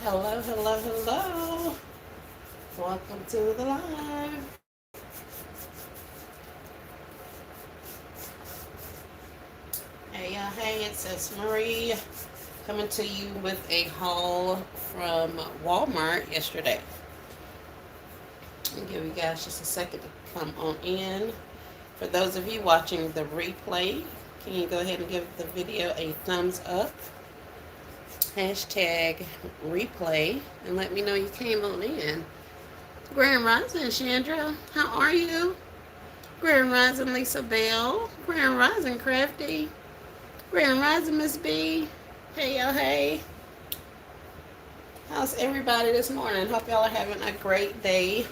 Hello, hello, hello. Welcome to the live. Hey, it says Marie coming to you with a haul from Walmart yesterday. I'll give you guys just a second to come on in. For those of you watching the replay, can you go ahead and give the video a thumbs up? Hashtag replay and let me know you came on in. Grand Rising, Chandra. How are you? Grand Rising, Lisa Bell. Grand Rising, Crafty. Grand Rising, Miss B. Hey, y'all, hey. How's everybody this morning? Hope y'all are having a great day.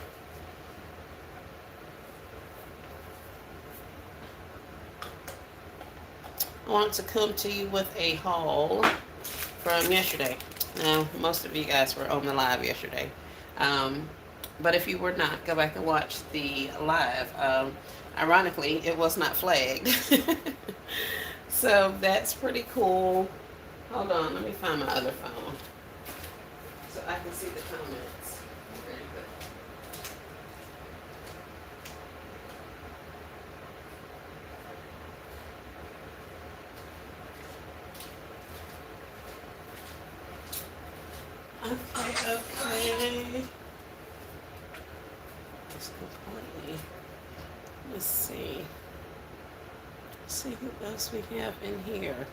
I want to come to you with a haul from yesterday. Now, most of you guys were on the live yesterday. Um, but if you were not, go back and watch the live. Ironically, it was not flagged. So that's pretty cool. Hold on, let me find my other phone so I can see the comments. Very good. Okay. Just completely. Let's see. Let's see who else we have in here.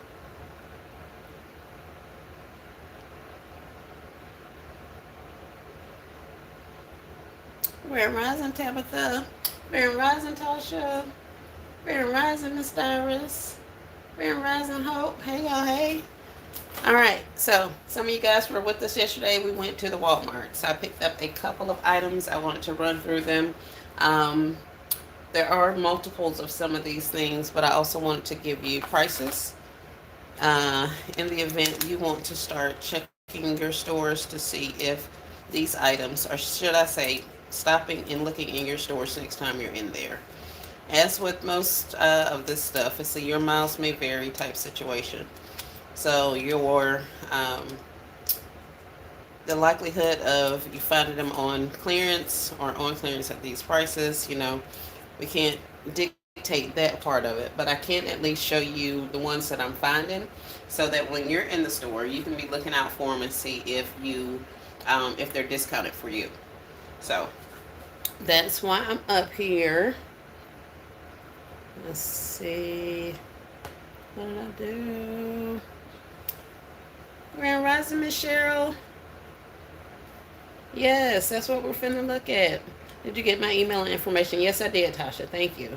Grand Rising, Tabitha. Grand Rising, Tasha. Grand Rising, Miss Iris. Grand Rising, Hope. Hey, y'all, hey. All right, so some of you guys were with us yesterday. We went to the Walmart. So I picked up a couple of items. I wanted to run through them. Um, there are multiples of some of these things, but I also wanted to give you prices in the event you want to start checking your stores to see if these items, or should I say, stopping and looking in your stores next time you're in there. As with most of this stuff, it's a your miles may vary type situation. So um, the likelihood of you finding them on clearance or on clearance at these prices, we can't dictate that part of it, but I can at least show you the ones that I'm finding, so that when you're in the store, you can be looking out for them and see if they're discounted for you. So that's why I'm up here. Let's see. What did I do? Grand Rising, Miss Cheryl. Yes, that's what we're finna look at. Did you get my email and information? Yes, I did, Tasha. Thank you.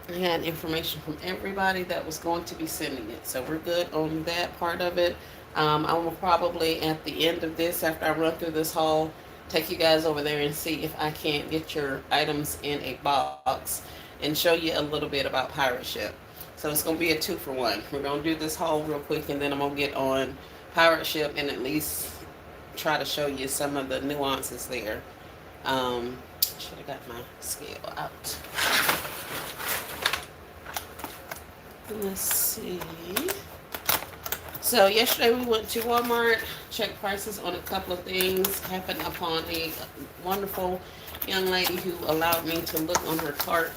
I had information from everybody that was going to be sending it. So we're good on that part of it. I will probably, at the end of this, after I run through this haul, take you guys over there and see if I can't get your items in a box and show you a little bit about Pirateship. So it's going to be a 2-for-1. We're going to do this haul real quick, and then I'm going to get on Pirateship and at least try to show you some of the nuances there. Should have got my scale out. Let's see. So yesterday we went to Walmart, checked prices on a couple of things, happened upon a wonderful young lady who allowed me to look on her cart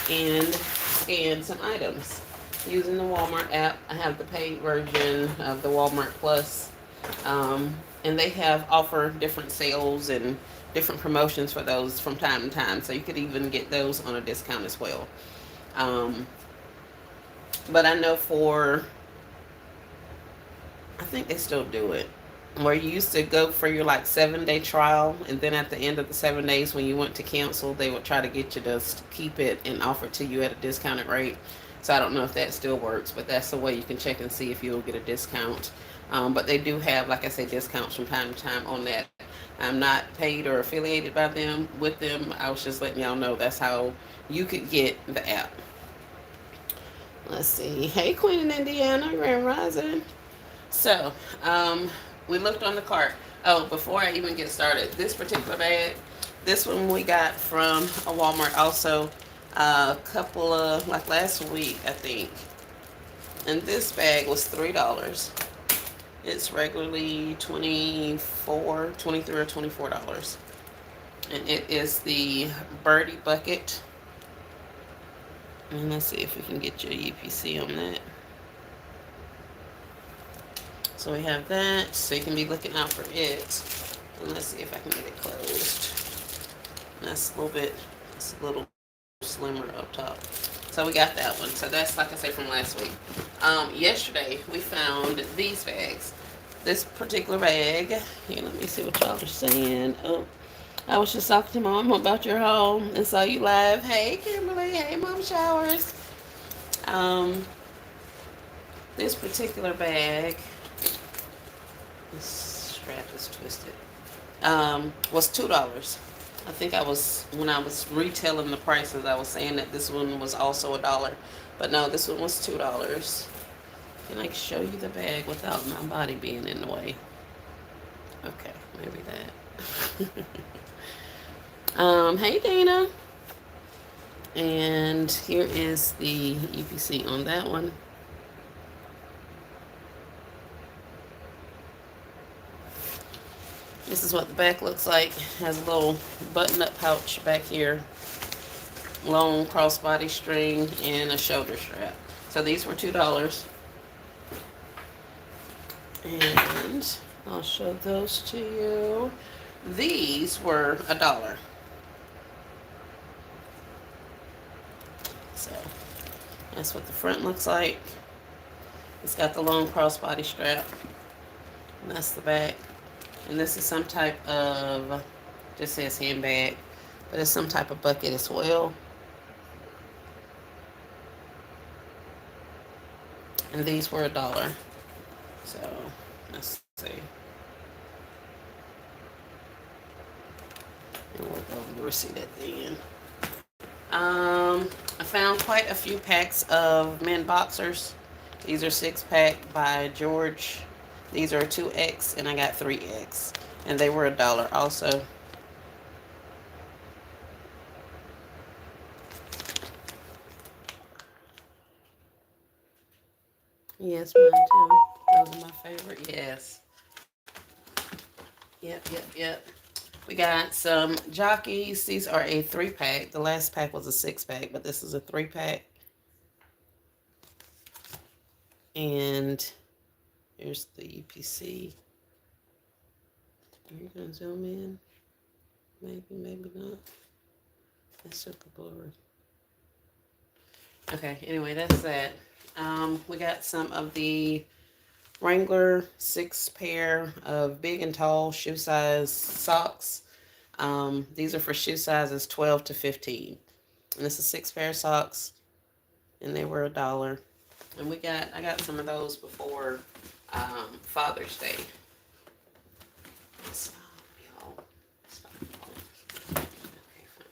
and scan some items using the Walmart app. I have the paid version of the Walmart Plus, and they have offer different sales and different promotions for those from time to time. So you could even get those on a discount as well. Um, but I know I think they still do it, where you used to go for your like 7-day trial, and then at the end of the 7 days when you went to cancel, they would try to get you to keep it and offer it to you at a discounted rate. So I don't know if that still works, but that's the way you can check and see if you'll get a discount. But they do have, like I say, discounts from time to time on that. I'm not paid or affiliated by them with them. I was just letting y'all know that's how you could get the app. Let's see. Hey, Queen in Indiana, Grand Rising. So, we looked on the cart. Oh, before I even get started, this particular bag, this one we got from a Walmart also a couple of, like last week, I think. And this bag was $3. It's regularly 23 or $24. And it is the Birdie Bucket. And let's see if we can get your UPC on that. So we have that. So you can be looking out for it. And let's see if I can get it closed. That's a little slimmer up top. So we got that one. So that's, like I say, from last week. Yesterday we found these bags. This particular bag. Here, let me see what y'all are saying. Oh, I was just talking to Mom about your home and saw you live. Hey, Kimberly. Hey, Mom Showers. Um, this particular bag, this strap is twisted, was $2. I think when I was retailing the prices, I was saying that this one was also $1. But no, this one was $2. Can I show you the bag without my body being in the way? Okay, maybe that. Hey Dana. And here is the UPC on that one. This is what the back looks like. Has a little button-up pouch back here, long crossbody string, and a shoulder strap. So these were $2. And I'll show those to you. These were $1. So that's what the front looks like. It's got the long crossbody strap. And that's the back. And this is some type of, just says handbag, but it's some type of bucket as well. And these were $1. So let's see. And we'll go over the receipt at the end. I found quite a few packs of men boxers. These are 6-pack by George. These are 2X, and I got 3X. And they were $1 also. Yes, mine too. Those are my favorite. Yes. Yep. We got some jockeys. These are a 3-pack. The last pack was a 6-pack, but this is a 3-pack. And here's the UPC. Are you gonna zoom in? Maybe not. That's super blurry. Okay, anyway, that's that. We got some of the Wrangler 6-pair of big and tall shoe size socks. These are for shoe sizes 12 to 15. And this is 6 pair of socks, and they were $1. And I got some of those before Father's Day. Stop, y'all. Stop. Okay, fine.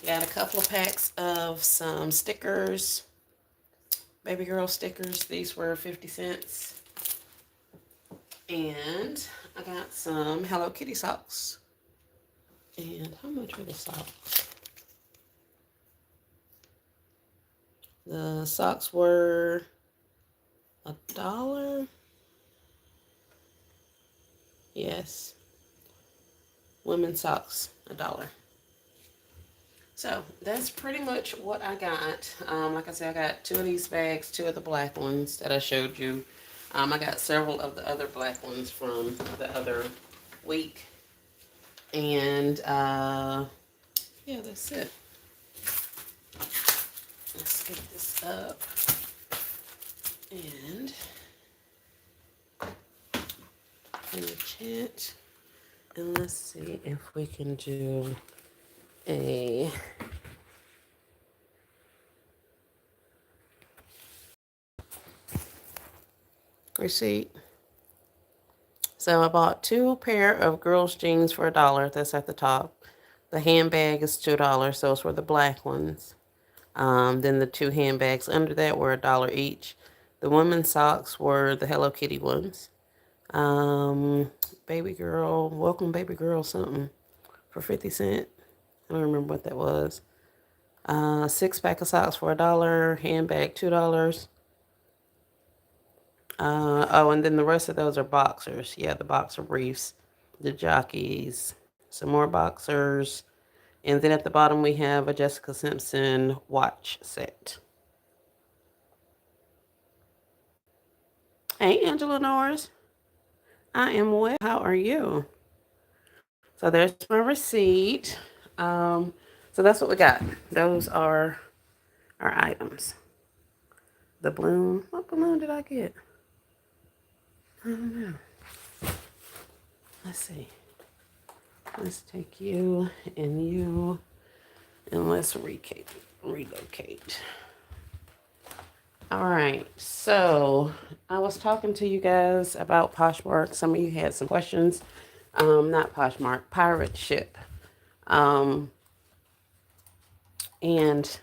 Got a couple of packs of some stickers. Baby girl stickers. These were 50 cents. And I got some Hello Kitty socks. And how much were the socks? The socks were $1. Yes. Women's socks, $1. So that's pretty much what I got. Like I said, I got 2 of these bags, 2 of the black ones that I showed you. I got several of the other black ones from the other week. And yeah, that's it. Let's get this up. And in the chat. And let's see if we can do a receipt. So I bought 2 pair of girls' jeans for $1. That's at the top. The handbag is $2. Those were the black ones. Then the 2 handbags under that were $1 each. The women's socks were the Hello Kitty ones. Baby girl, welcome baby girl something for 50 cents. I don't remember what that was. 6-pack of socks for $1. Handbag $2. Oh, and then the rest of those are boxers. Yeah, the boxer briefs, the jockeys, some more boxers. And then at the bottom, we have a Jessica Simpson watch set. Hey, Angela Norris. I am well. How are you? So there's my receipt. Um, so that's what we got. Those are our items. The balloon. What balloon did I get? I don't know. Let's see. Let's take you and you, and let's relocate. All right. So I was talking to you guys about Poshmark. Some of you had some questions. Not Poshmark, Pirateship. Um, and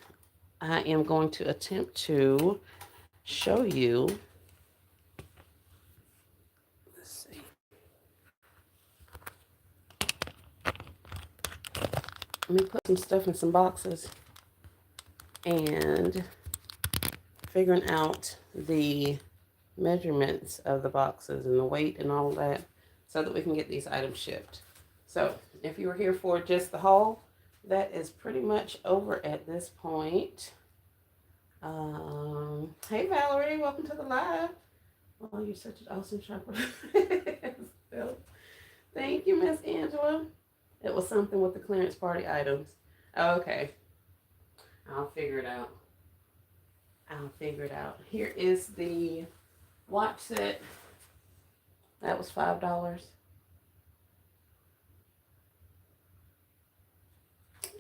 I am going to attempt to show you. Let's see. Let me put some stuff in some boxes and figuring out the measurements of the boxes and the weight and all of that so that we can get these items shipped. So if you were here for just the haul, that is pretty much over at this point. Hey Valerie, welcome to the live. Oh, you're such an awesome shopper. So, thank you, Miss Angela. It was something with the clearance party items. Okay. I'll figure it out. Here is the watch set. That was $5.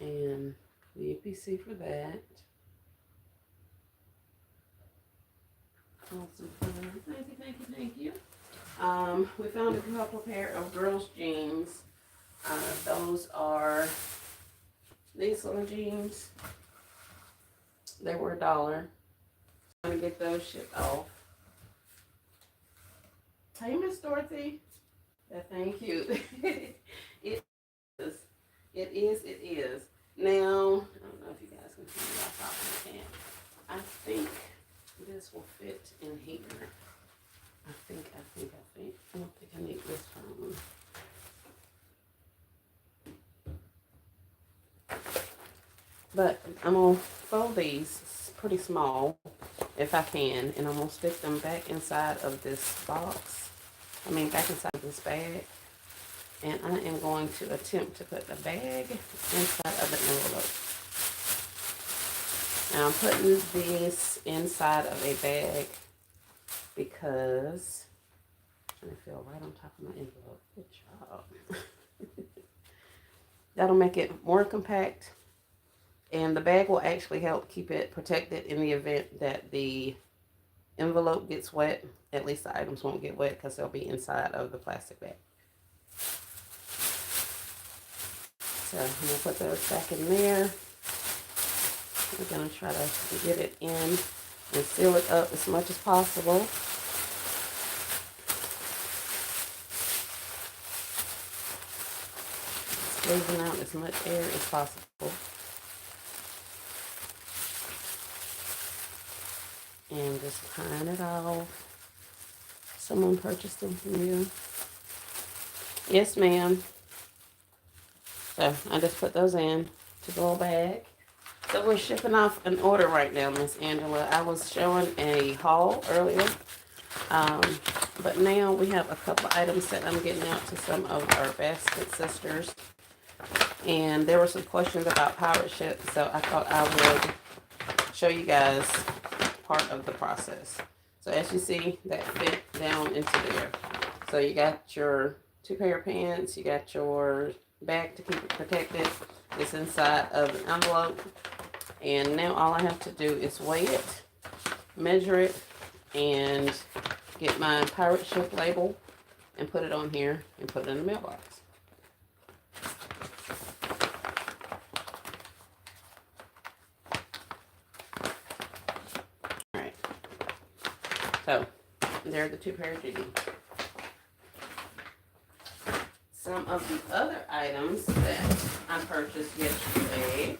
And the UPC for that. Awesome. Thank you. We found a couple pair of girls' jeans. Those are these little jeans. They were $1. I'm gonna get those shipped off. Hey, Miss Dorothy. Thank you. It is. It is. Now, I don't know if you guys can see my top of the can. I think this will fit in here. I think. I don't think I need this one. But I'm going to fold these pretty small, if I can, and I'm going to stick them back inside of this box. Back inside of this bag. And I am going to attempt to put the bag inside of the envelope. Now I'm putting these inside of a bag because I'm trying to feel right on top of my envelope. Good job. That'll make it more compact. And the bag will actually help keep it protected in the event that the envelope gets wet. At least the items won't get wet because they'll be inside of the plastic bag. So I'm going to put those back in there. We're going to try to get it in and seal it up as much as possible. Squeezing out as much air as possible. And just tying it off. Someone purchased them from you. Yes, ma'am. So I just put those in to the little bag. So we're shipping off an order right now, Miss Angela. I was showing a haul earlier. But now we have a couple items that I'm getting out to some of our basket sisters. And there were some questions about Pirateship, so I thought I would show you guys part of the process. So as you see, that fit down into there. So you got your 2 pair of pants, you got your bag to keep it protected. It's inside of an envelope. And now all I have to do is weigh it, measure it, and get my Pirateship label and put it on here and put it in the mailbox. Alright. So, there are the 2 pairs of jeans. Some of the other items that I purchased yesterday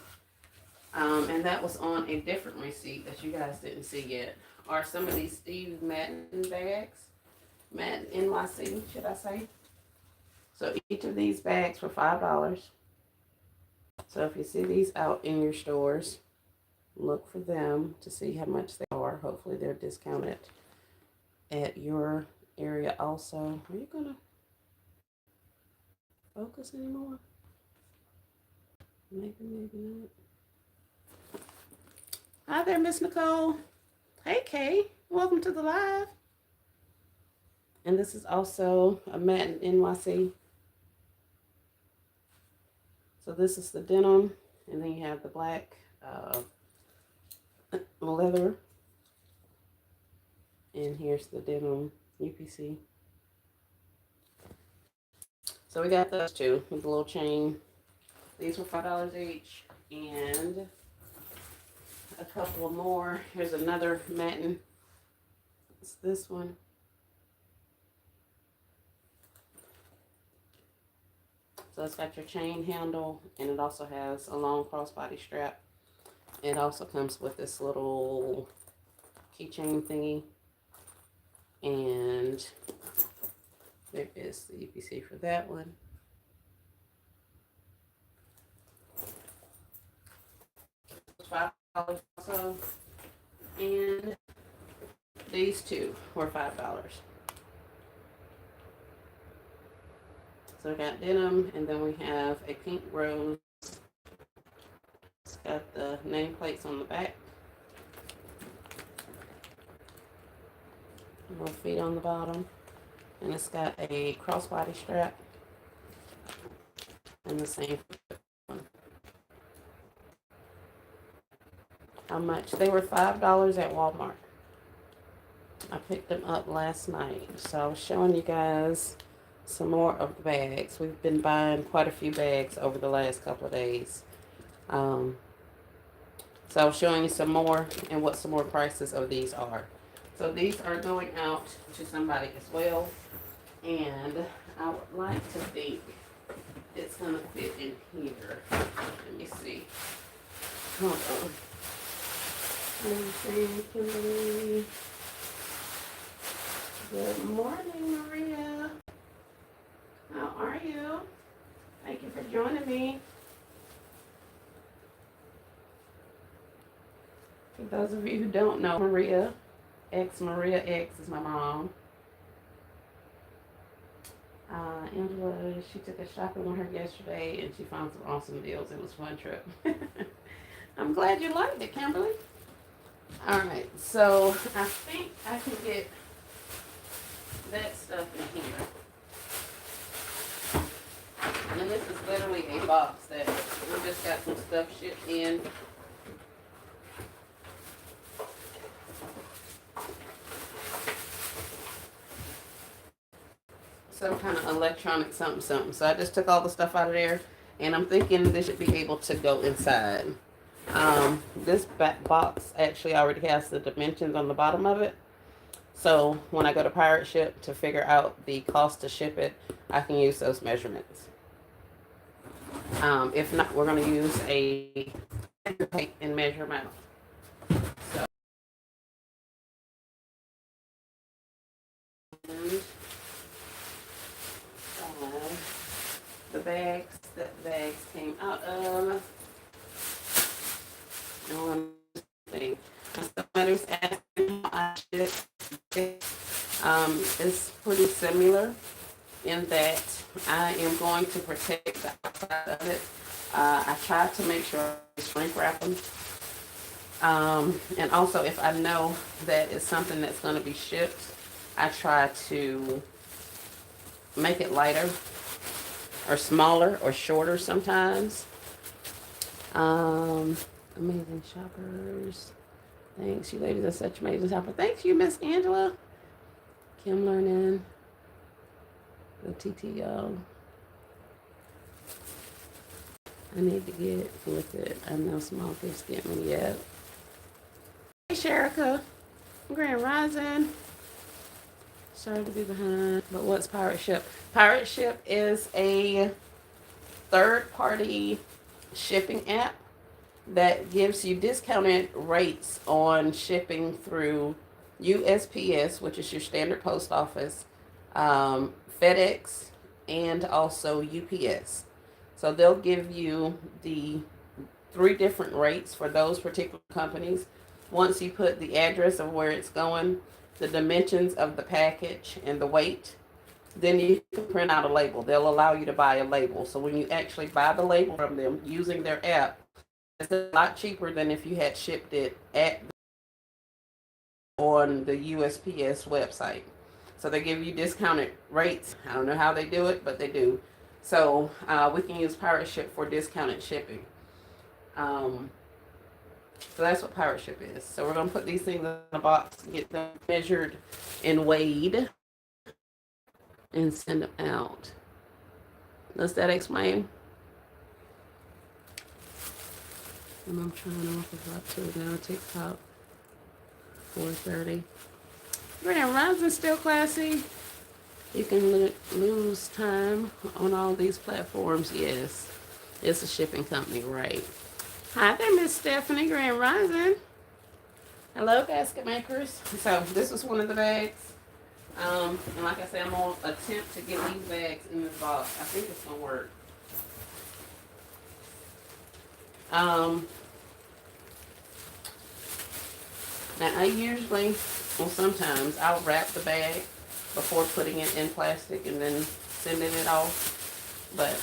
And that was on a different receipt that you guys didn't see yet. Are some of these Steve Madden bags. Madden NYC, should I say. So each of these bags were $5. So if you see these out in your stores, look for them to see how much they are. Hopefully they're discounted at your area also. Are you going to focus anymore? Maybe, maybe not. Hi there, Miss Nicole. Hey, Kay. Welcome to the live. And this is also a Madden NYC. So this is the denim, and then you have the black leather. And here's the denim UPC. So we got those two with a little chain. These were $5 each. And a couple more. Here's another Madden. It's this one. So it's got your chain handle, and it also has a long crossbody strap. It also comes with this little keychain thingy. And there is the UPC for that one. $5 also. And these two were $5. So we got denim, and then we have a pink rose. It's got the nameplates on the back. Little feet on the bottom. And it's got a crossbody strap. And the same one. How much? They were $5 at Walmart. I picked them up last night. So I was showing you guys some more of the bags. We've been buying quite a few bags over the last couple of days. So I was showing you some more and what some more prices of these are. So these are going out to somebody as well. And I would like to think it's going to fit in here. Let me see. Hold on. Let me see, Kimberly. Good morning, Maria. How are you? Thank you for joining me. For those of you who don't know, Maria X is my mom. Angela, she took a shopping with her yesterday and she found some awesome deals. It was a fun trip. I'm glad you liked it, Kimberly. All right, so I think I can get that stuff in here. And this is literally a box that we just got some stuff shipped in. Some kind of electronic something. So I just took all the stuff out of there, and I'm thinking this should be able to go inside. This back box actually already has the dimensions on the bottom of it. So when I go to Pirateship to figure out the cost to ship it, I can use those measurements. If not, we're going to use a tape and measure them out. So, the bags that the bags came out of. And one thing, somebody's asking how I ship it. It's pretty similar in that I am going to protect the outside of it. I try to make sure I shrink wrap them. And also, if I know that it's something that's going to be shipped, I try to make it lighter or smaller or shorter sometimes. Amazing shoppers. Thanks, you ladies are such amazing shoppers. Thanks you, Miss Angela. Kim learning. The TTO. I need to get with it. I know small gifts get me yet. Hey, Sherika. Grand Rising. Sorry to be behind. But what's Pirateship? Pirateship is a third-party shipping app that gives you discounted rates on shipping through USPS, which is your standard post office, FedEx, and also UPS. So they'll give you the three different rates for those particular companies. Once you put the address of where it's going, the dimensions of the package, and the weight, then you can print out a label. They'll allow you to buy a label. So when you actually buy the label from them using their app, it's a lot cheaper than if you had shipped it at on the USPS website. So they give you discounted rates. I don't know how they do it, but they do. So we can use Pirateship for discounted shipping. Um, so that's what Pirateship is. So we're going to put these things in a box, get them measured and weighed, and send them out. Does that explain? And I'm trying to look about to now. TikTok, 4:30. Grand Rising still classy. You can lose time on all these platforms. Yes, it's a shipping company, right? Hi there, Miss Stephanie. Grand Rising. Hello, basket makers. So this was one of the bags. And like I said, I'm gonna attempt to get these bags in this box. I think it's gonna work. Now I usually, well, sometimes I'll wrap the bag before putting it in plastic and then sending it off. But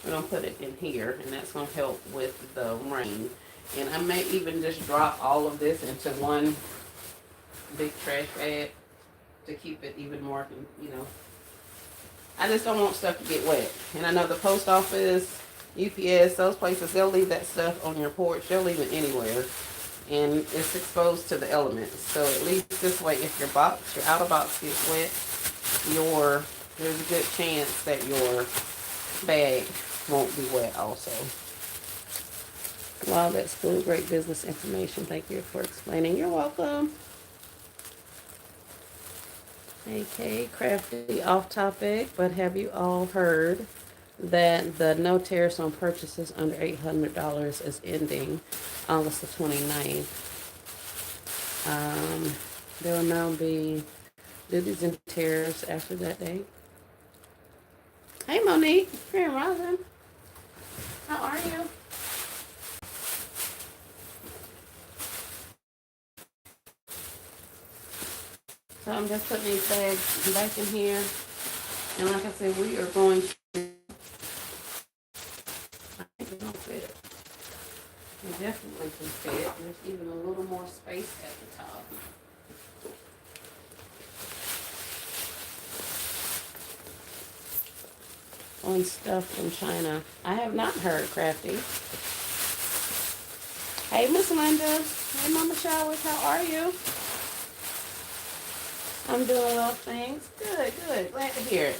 we're gonna put it in here, and that's gonna help with the rain. And I may even just drop all of this into one big trash bag to keep it even more, you know. I just don't want stuff to get wet. And I know the post office, UPS, those places, they'll leave that stuff on your porch. They'll leave it anywhere. And it's exposed to the elements. So at least this way, if your outer box gets wet, there's a good chance that your bag won't be wet also. Wow, that's cool. Great business information. Thank you for explaining. You're welcome. Okay, crafty off topic, but have you all heard that the no tariffs on purchases under $800 is ending August the 29th? There will now be duties and tariffs after that date. Hey, Monique. Grand Rising. How are you? So I'm just putting these bags back in here. And like I said, we are going to, I think it's going to fit. It definitely can fit. There's even a little more space at the top. On stuff from China. I have not heard, Crafty. Hey, Miss Linda. Hey, Mama Showers. How are you? I'm doing well, thanks. Good, good. Glad to hear it.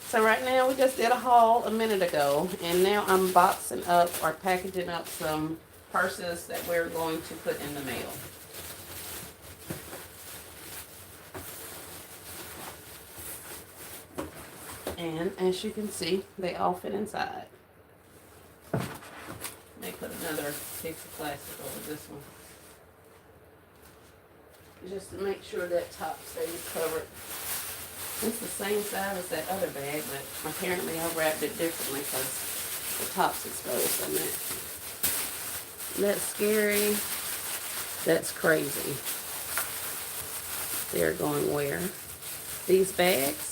So right now, we just did a haul a minute ago, and now I'm boxing up or packaging up some purses that we're going to put in the mail. And as you can see, they all fit inside. May put another piece of plastic over this one, just to make sure that top stays covered. It's the same size as that other bag, but apparently I wrapped it differently because the top's exposed on that. That's scary. That's crazy. They're going where? These bags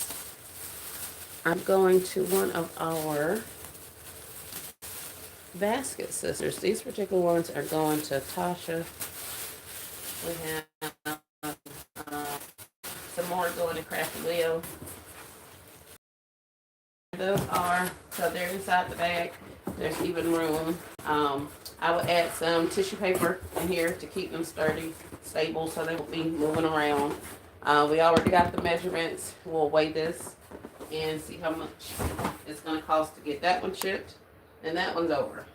are going to one of our basket sisters. These particular ones are going to Tasha. We have some more going to Crafty Leo. Those are, so they're inside the bag. There's even room. I would add some tissue paper in here to keep them sturdy, stable, so they won't be moving around. We already got the measurements. We'll weigh this and see how much it's going to cost to get that one shipped. And that one's over.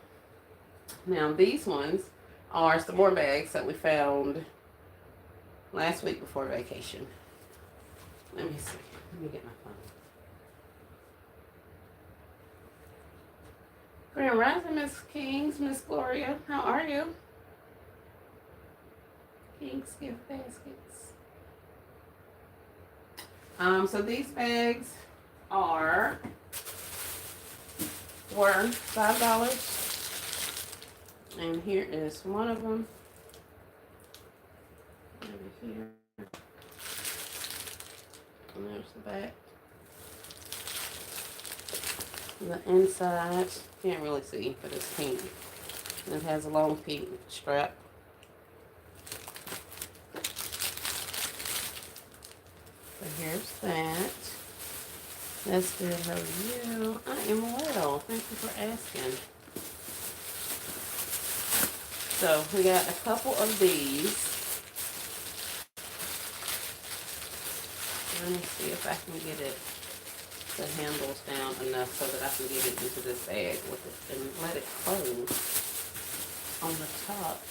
Now these ones are some more bags that we found last week before vacation. Let me see. Let me get my phone. Grand Rising, Miss Kings, Miss Gloria. How are you? Kings gift baskets. So these bags are were $5. And here is one of them. Over here. And there's the back. The inside, can't really see, but it's pink. And it has a long pink strap. So here's that. That's good. How are you? I am well. Thank you for asking. So we got a couple of these. Let me see if I can get it, the handles down enough so that I can get it into this bag with it and let it close on the top.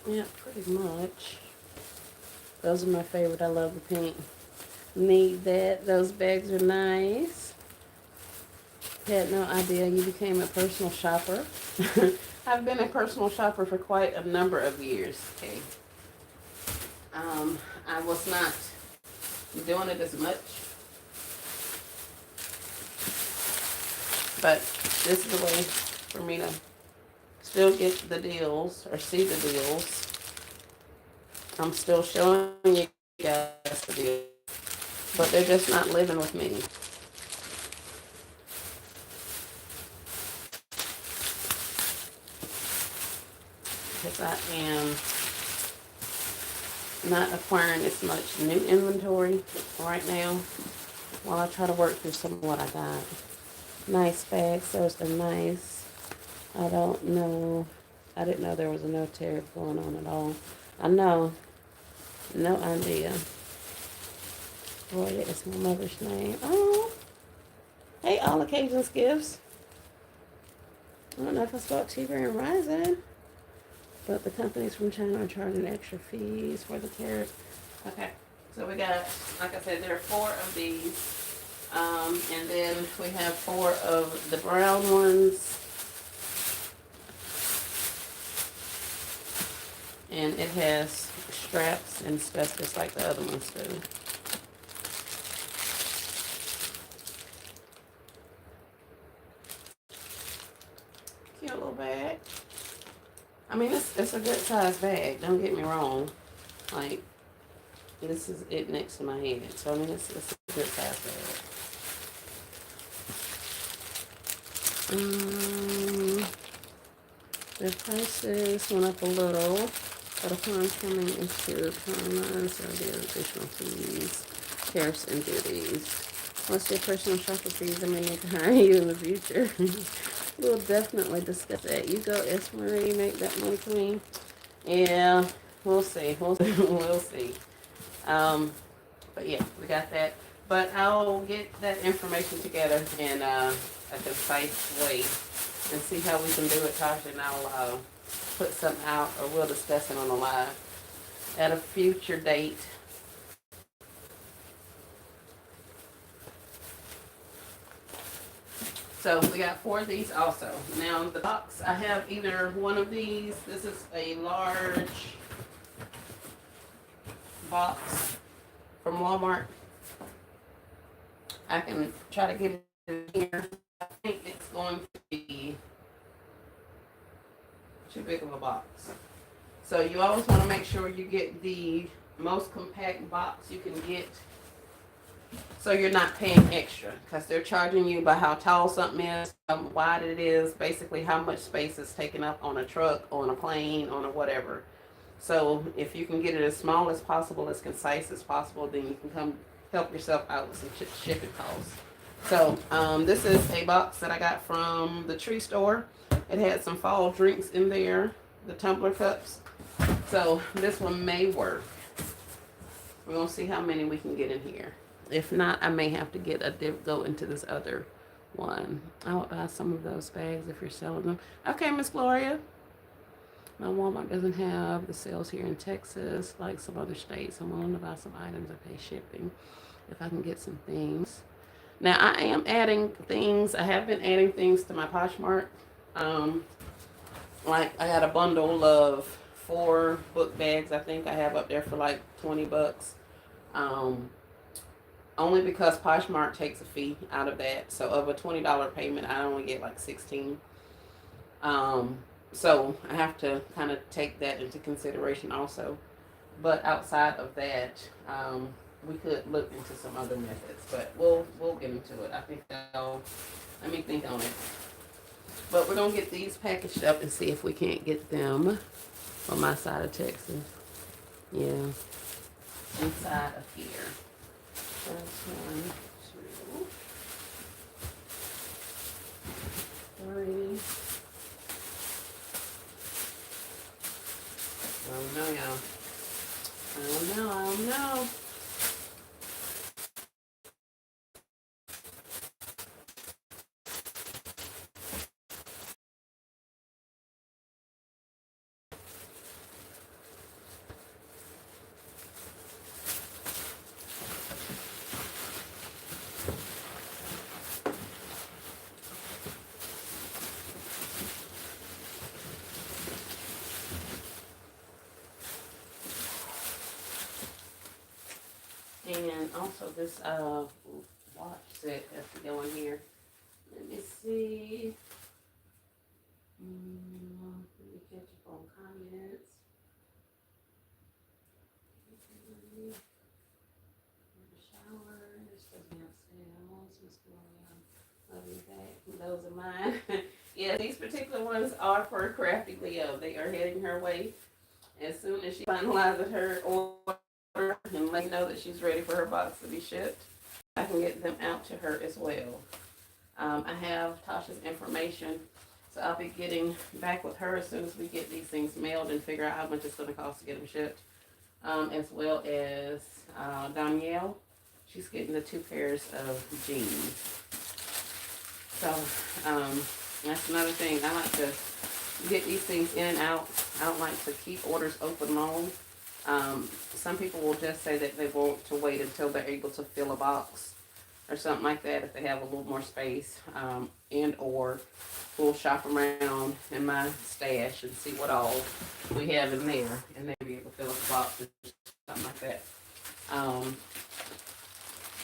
Yeah, pretty much. Those are my favorite. I love the pink. Need that. Those bags are nice. Had no idea you became a personal shopper. I've been a personal shopper for quite a number of years. Okay. I was not doing it as much, but this is a way for me to still get the deals or see the deals. I'm still showing you guys the deals, but they're just not living with me. Because I am not acquiring as much new inventory right now while I try to work through some of what I got. Nice bags. Those are nice. I don't know. I didn't know there was a no tariff going on at all. I know. No idea. Gloria is my mother's name. Oh. Hey, all occasions gifts. I don't know if I spoke to you Grand Rising. But the companies from China are charging extra fees for the tariff. Okay, so we got, like I said, there are 4 of these. And then we have 4 of the brown ones. And it has straps and stuff just like the other ones do. Cute little bag. I mean, it's a good size bag. Don't get me wrong. Like, this is it next to my head. So, I mean, it's a good size bag. The prices went up a little, but upon coming into commerce, there are additional fees, tariffs, and duties. What's your personal shopper fees? I may need to hire you in the future. We'll definitely discuss that. You go, S. Marie, make that money queen. Yeah, we'll see. We'll see. But yeah, we got that. But I'll get that information together in a concise way and see how we can do it, Tasha, and I'll put something out, or we'll discuss it on the live at a future date. So we got 4 of these also. Now the box, I have either one of these. This is a large box from Walmart. I can try to get it in here. I think it's going to be too big of a box. So you always want to make sure you get the most compact box you can get, so you're not paying extra, because they're charging you by how tall something is, how wide it is, basically how much space is taken up on a truck, on a plane, on a whatever. So if you can get it as small as possible, as concise as possible, then you can come help yourself out with some shipping costs. So this is a box that I got from the tree store. It had some fall drinks in there, the tumbler cups. So this one may work. We're going to see how many we can get in here. If not, I may have to get go into this other one. I'll buy some of those bags if you're selling them. Okay, Miss Gloria. My Walmart doesn't have the sales here in Texas like some other states. I'm willing to buy some items and pay shipping. if I can get some things. Now I am adding things. I have been adding things to my Poshmark. Um, like I got a bundle of 4 book bags. I think I have up there for like $20. Um, only because Poshmark takes a fee out of that. So of a $20 payment, I only get like 16. Um, so I have to kind of take that into consideration also. But outside of that, we could look into some other methods. But we'll get into it. I think I'll let me think on it. But we're gonna get these packaged up and see if we can't get them on my side of Texas. Yeah, inside of here. That's 1, 2, 3. I don't know, y'all. I don't know. And also this watch set has to go in here. Let me see. Let me catch up on comments. The shower. This doesn't have sales. What's going on? Love you back. Those are mine. Yeah, these particular ones are for Crafty Leo. They are heading her way as soon as she finalizes her order and let me know that she's ready for her box to be shipped. I can get them out to her as well. I have Tasha's information, so I'll be getting back with her as soon as we get these things mailed and figure out how much it's going to cost to get them shipped. As well as Danielle, she's getting the 2 pairs of jeans. So that's another thing. I like to get these things in and out. I don't like to keep orders open long. Some people will just say that they want to wait until they're able to fill a box or something like that if they have a little more space, and or we'll shop around in my stash and see what all we have in there and maybe able to fill up a box or something like that.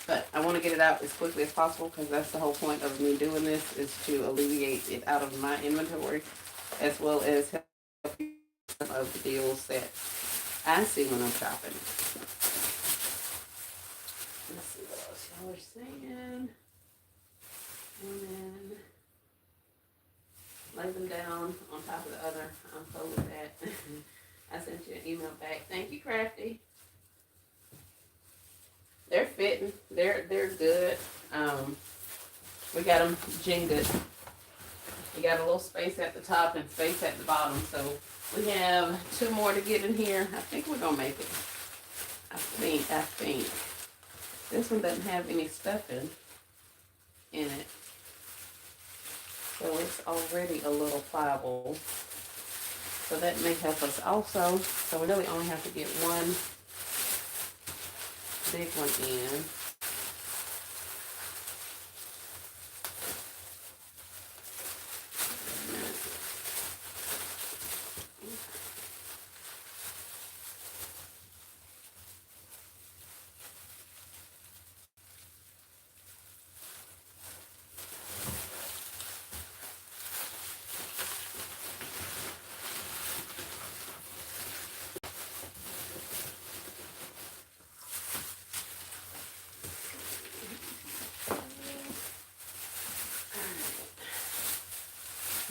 But I want to get it out as quickly as possible because that's the whole point of me doing this, is to alleviate it out of my inventory as well as help some of the deals that I see when I'm shopping. Let's see what else y'all are saying. And then lay them down on top of the other. I'm cool with that. I sent you an email back. Thank you, Crafty. They're fitting. They're good. We got them jingled. We got a little space at the top and space at the bottom. So we have 2 more to get in here. I think we're gonna make it. I think. This one doesn't have any stuffing in it. So it's already a little pliable. So that may help us also. So we really only have to get 1 big one in.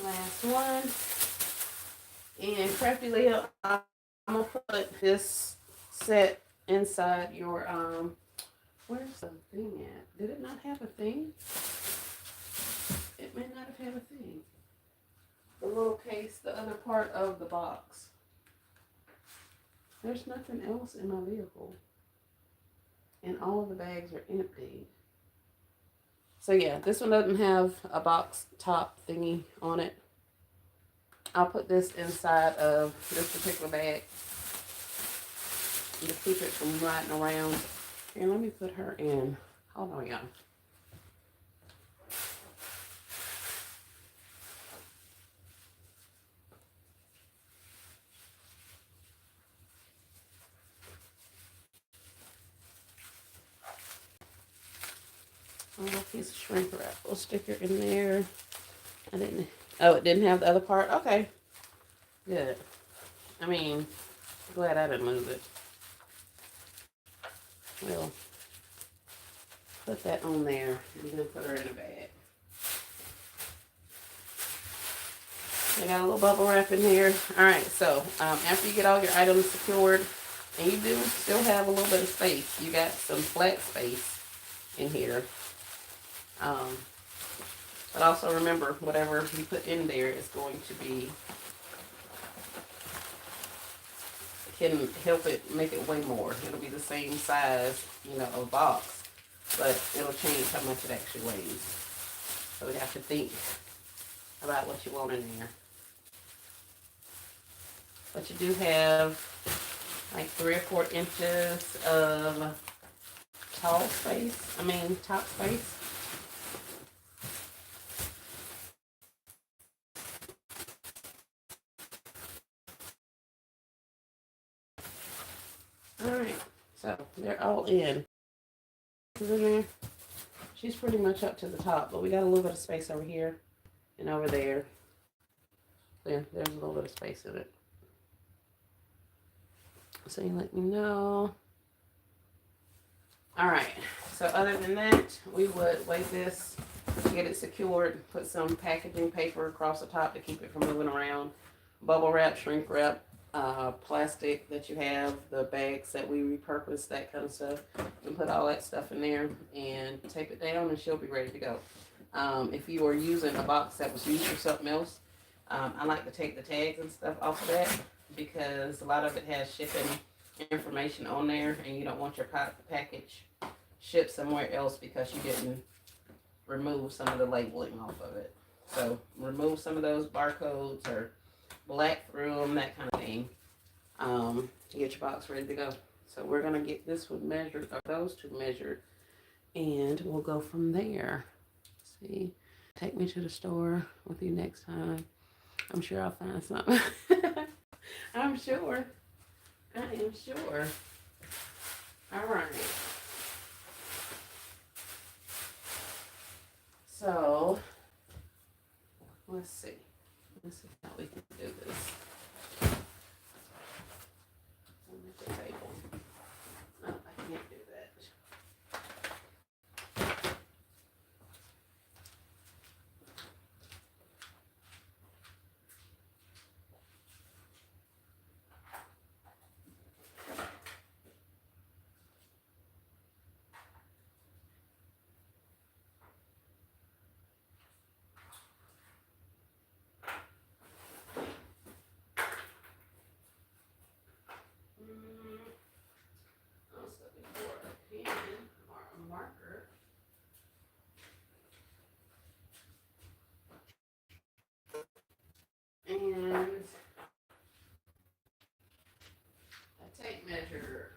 Last one. And Crafty Leo, I'm gonna put this set inside your where's the thing at? Did it not have a thing? It may not have had a thing. The little case, the other part of the box. There's nothing else in my vehicle. And all of the bags are empty. So yeah, this one doesn't have a box top thingy on it. I'll put this inside of this particular bag to keep it from riding around. Here, let me put her in. Hold on, y'all. A little piece of shrink wrap. We'll stick her in there. I didn't. Oh, it didn't have the other part? Okay. Good. I mean, glad I didn't lose it. We'll put that on there and then put her in a bag. I got a little bubble wrap in here. All right, so after you get all your items secured, and you do still have a little bit of space, you got some flat space in here. But also remember, whatever you put in there is going to be, can help it make it way more. It'll be the same size, you know, of box, but it'll change how much it actually weighs. So we have to think about what you want in there. But you do have like 3 or 4 inches of top space. Alright, so they're all in. There. She's pretty much up to the top, but we got a little bit of space over here and over there. There's a little bit of space in it. So you let me know. Alright, so other than that, we would weigh this, get it secured, put some packaging paper across the top to keep it from moving around, bubble wrap, shrink wrap, plastic that you have, the bags that we repurpose, that kind of stuff. You put all that stuff in there and tape it down and she'll be ready to go. If you are using a box that was used for something else, I like to take the tags and stuff off of that because a lot of it has shipping information on there and you don't want your package shipped somewhere else because you didn't remove some of the labeling off of it. So remove some of those barcodes or black through them, that kind of thing, to get your box ready to go. So we're going to get this one measured, or those two measured, and we'll go from there. See, take me to the store with you next time. I'm sure I'll find something. I'm sure. I am sure. All right. So, let's see. Let's see how we can do this. At the table. No, I can't do that. Also, before a pen or a marker. And a tape measure.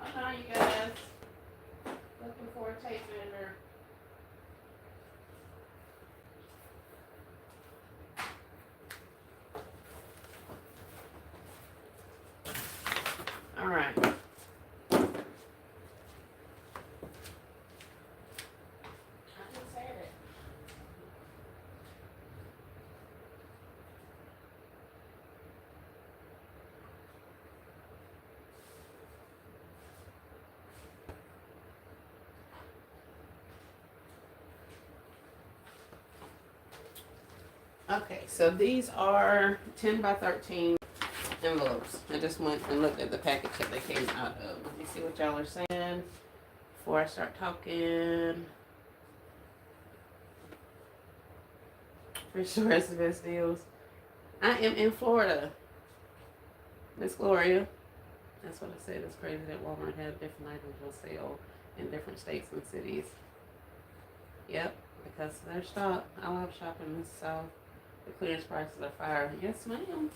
Oh no, you guys. Looking for a tape measure. All right. Okay, so these are 10 by 13 envelopes. I just went and looked at the package that they came out of. Let me see what y'all are saying before I start talking. For sure it's the best deals. I am in Florida, Miss Gloria. That's what I said. It's crazy that Walmart has different items on sale in different states and cities. Yep, because their stock. I love shopping in the South. The clearance prices are fire. Yes, ma'am.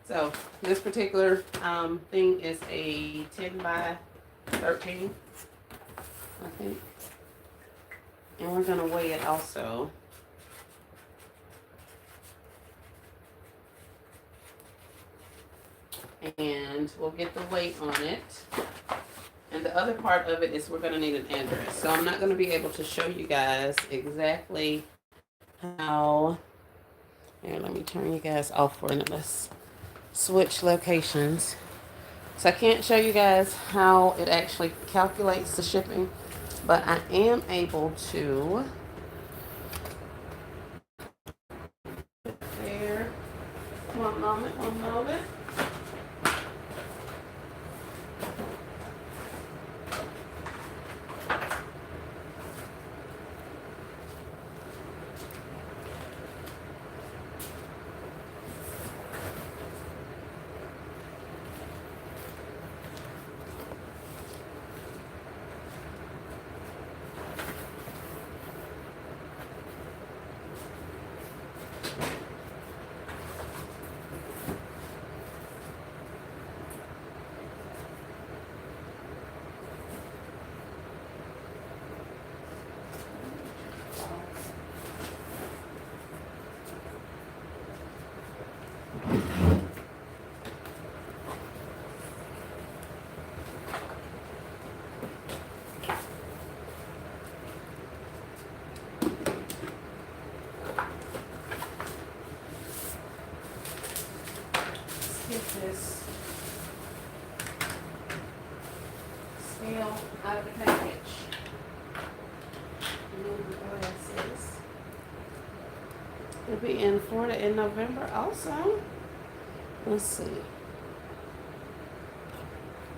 So this particular thing is a 10 by 13, I think. And we're gonna weigh it also. And we'll get the weight on it. And the other part of it is we're gonna need an address. So I'm not gonna be able to show you guys exactly how. Here, let me turn you guys off for a minute. Let's switch locations. So I can't show you guys how it actually calculates the shipping, but I am able to. There. One moment, one moment. Get this scale out of the package. Remove the glasses. It'll be in Florida in November also. Let's see.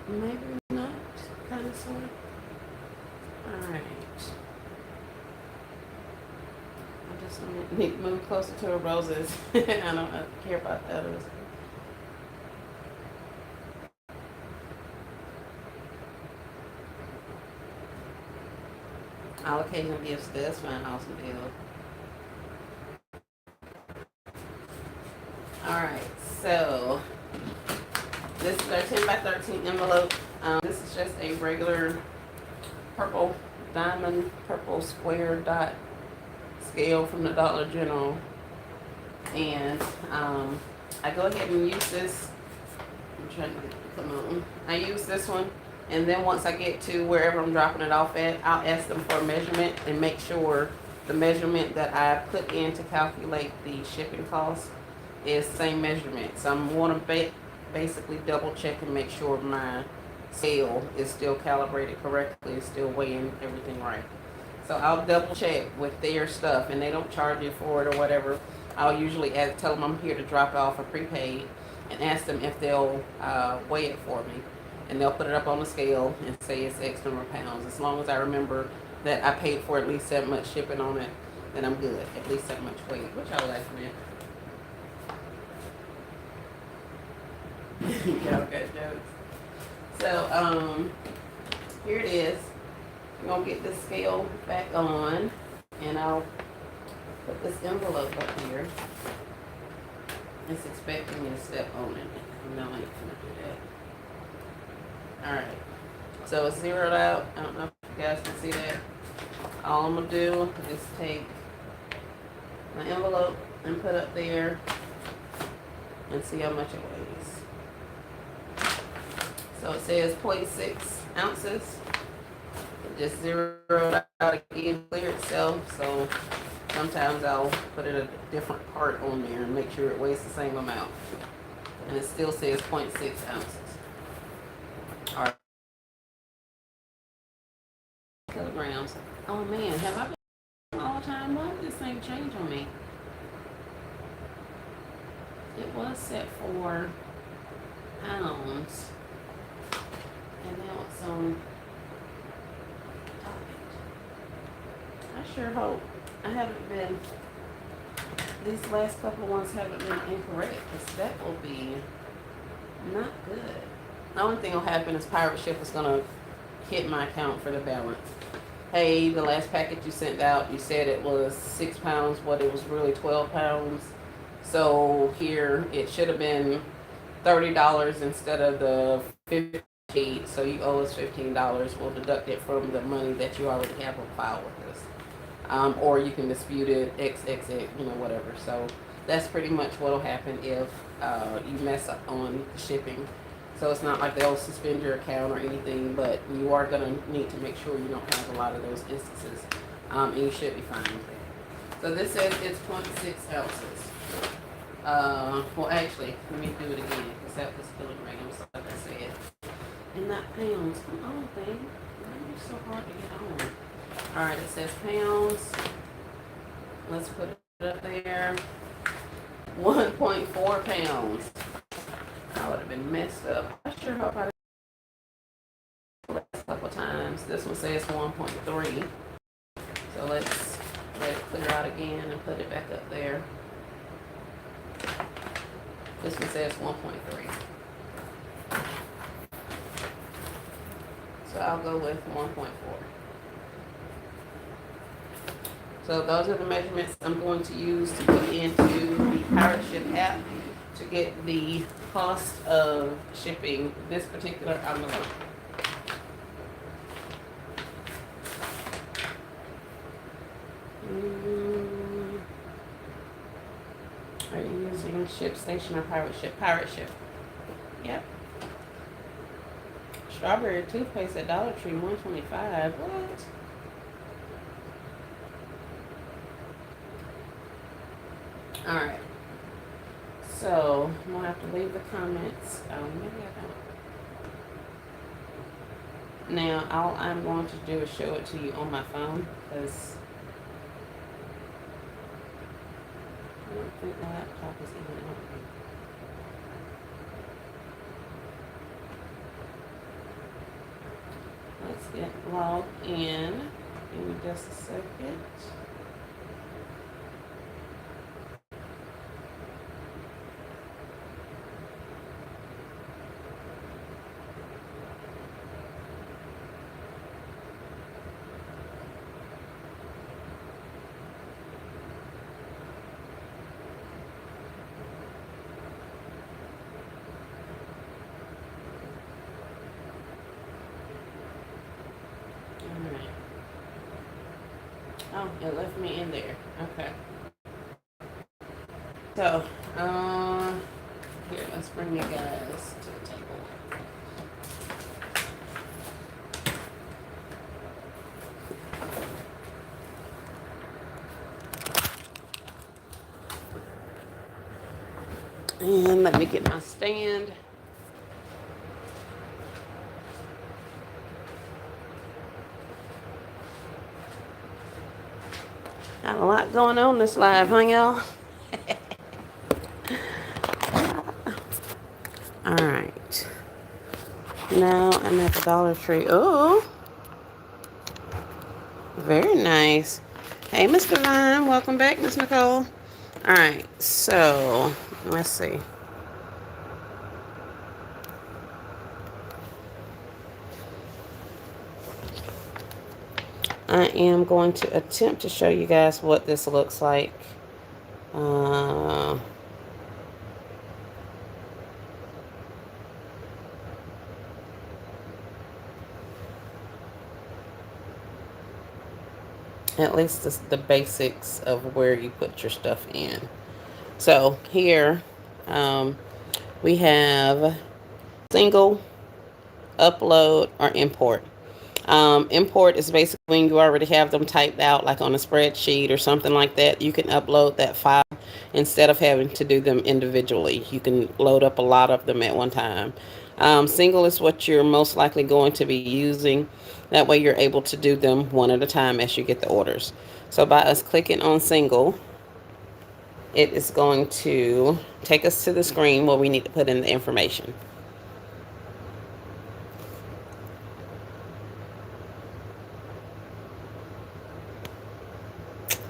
Maybe not. Kind of, sort of. Alright. I just need to move closer to the roses. I don't care about the others. I'll occasionally give this one an awesome deal. Alright, so this is our 10 by 13 envelope. This is just a regular purple diamond, purple square dot scale from the Dollar General. And I go ahead and use this. I'm trying to get it to come on. I use this one. And then once I get to wherever I'm dropping it off at, I'll ask them for a measurement and make sure the measurement that I put in to calculate the shipping cost is the same measurement. So I'm want to basically double check and make sure my scale is still calibrated correctly, is still weighing everything right. So I'll double check with their stuff, and they don't charge you for it or whatever. I'll usually tell them I'm here to drop it off for prepaid and ask them if they'll weigh it for me. And they'll put it up on the scale and say it's X number of pounds. As long as I remember that I paid for at least that much shipping on it, then I'm good. At least that much weight. What y'all laughing at? Y'all got jokes. So, here it is. I'm going to get this scale back on. And I'll put this envelope up here. It's expecting me to step on it. No, I ain't going to do that. Alright, so it's zeroed out. I don't know if you guys can see that. All I'm going to do is take my envelope and put up there and see how much it weighs. So it says 0.6 ounces. It just zeroed out again, clear itself. So sometimes I'll put it a different part on there and make sure it weighs the same amount. And it still says 0.6 ounces. Or kilograms. Oh man, have I been all the time? Why did this thing change on me? It was set for pounds, and now it's on pocket. I sure hope I haven't been, these last couple of ones haven't been incorrect, because that will be not good. The only thing will happen is Pirateship is gonna hit my account for the balance. Hey, the last package you sent out, you said it was 6 pounds, but it was really 12 pounds. So here it should have been $30 instead of the 50. So you owe us $15. We'll deduct it from the money that you already have on file with us. Or you can dispute it, XXX, whatever. So that's pretty much what'll happen if you mess up on shipping. So it's not like they'll suspend your account or anything, but you are gonna need to make sure you don't have a lot of those instances, and you should be fine with that. So this says it's 0.6 ounces. Well, actually, let me do it again because that was kilograms, like I said, and not pounds. Come on, thing. Why are you so hard to get on? All right, it says pounds. Let's put it up there. 1.4 pounds. I would have been messed up. I sure hope I did a couple times. This one says 1.3. So let's let it clear out again and put it back up there. This one says 1.3. So I'll go with 1.4. So those are the measurements I'm going to use to put into the Pirateship app to get the cost of shipping this particular envelope. Are you using ShipStation or Pirateship? Pirateship. Yep. Strawberry toothpaste at Dollar Tree, $1.25. What? Alright. So, I'm going to have to leave the comments. Maybe I don't. Now, all I'm going to do is show it to you on my phone because I don't think the laptop is even open. Let's get logged in. Give me just a second. Oh, it left me in there. Okay. So, here, let's bring you guys to the table. And let me get my stand. Got a lot going on this live, huh, y'all? All right. Now I'm at the Dollar Tree. Oh, very nice. Hey, Mr. Vine. Welcome back, Miss Nicole. All right. So, let's see. I am going to attempt to show you guys what this looks like. At least the basics of where you put your stuff in. So here we have single, upload, or import. Import is basically when you already have them typed out, like on a spreadsheet or something like that. You can upload that file instead of having to do them individually. You can load up a lot of them at one time. Single is what you're most likely going to be using. That way you're able to do them one at a time as you get the orders. So by us clicking on single, it is going to take us to the screen where we need to put in the information.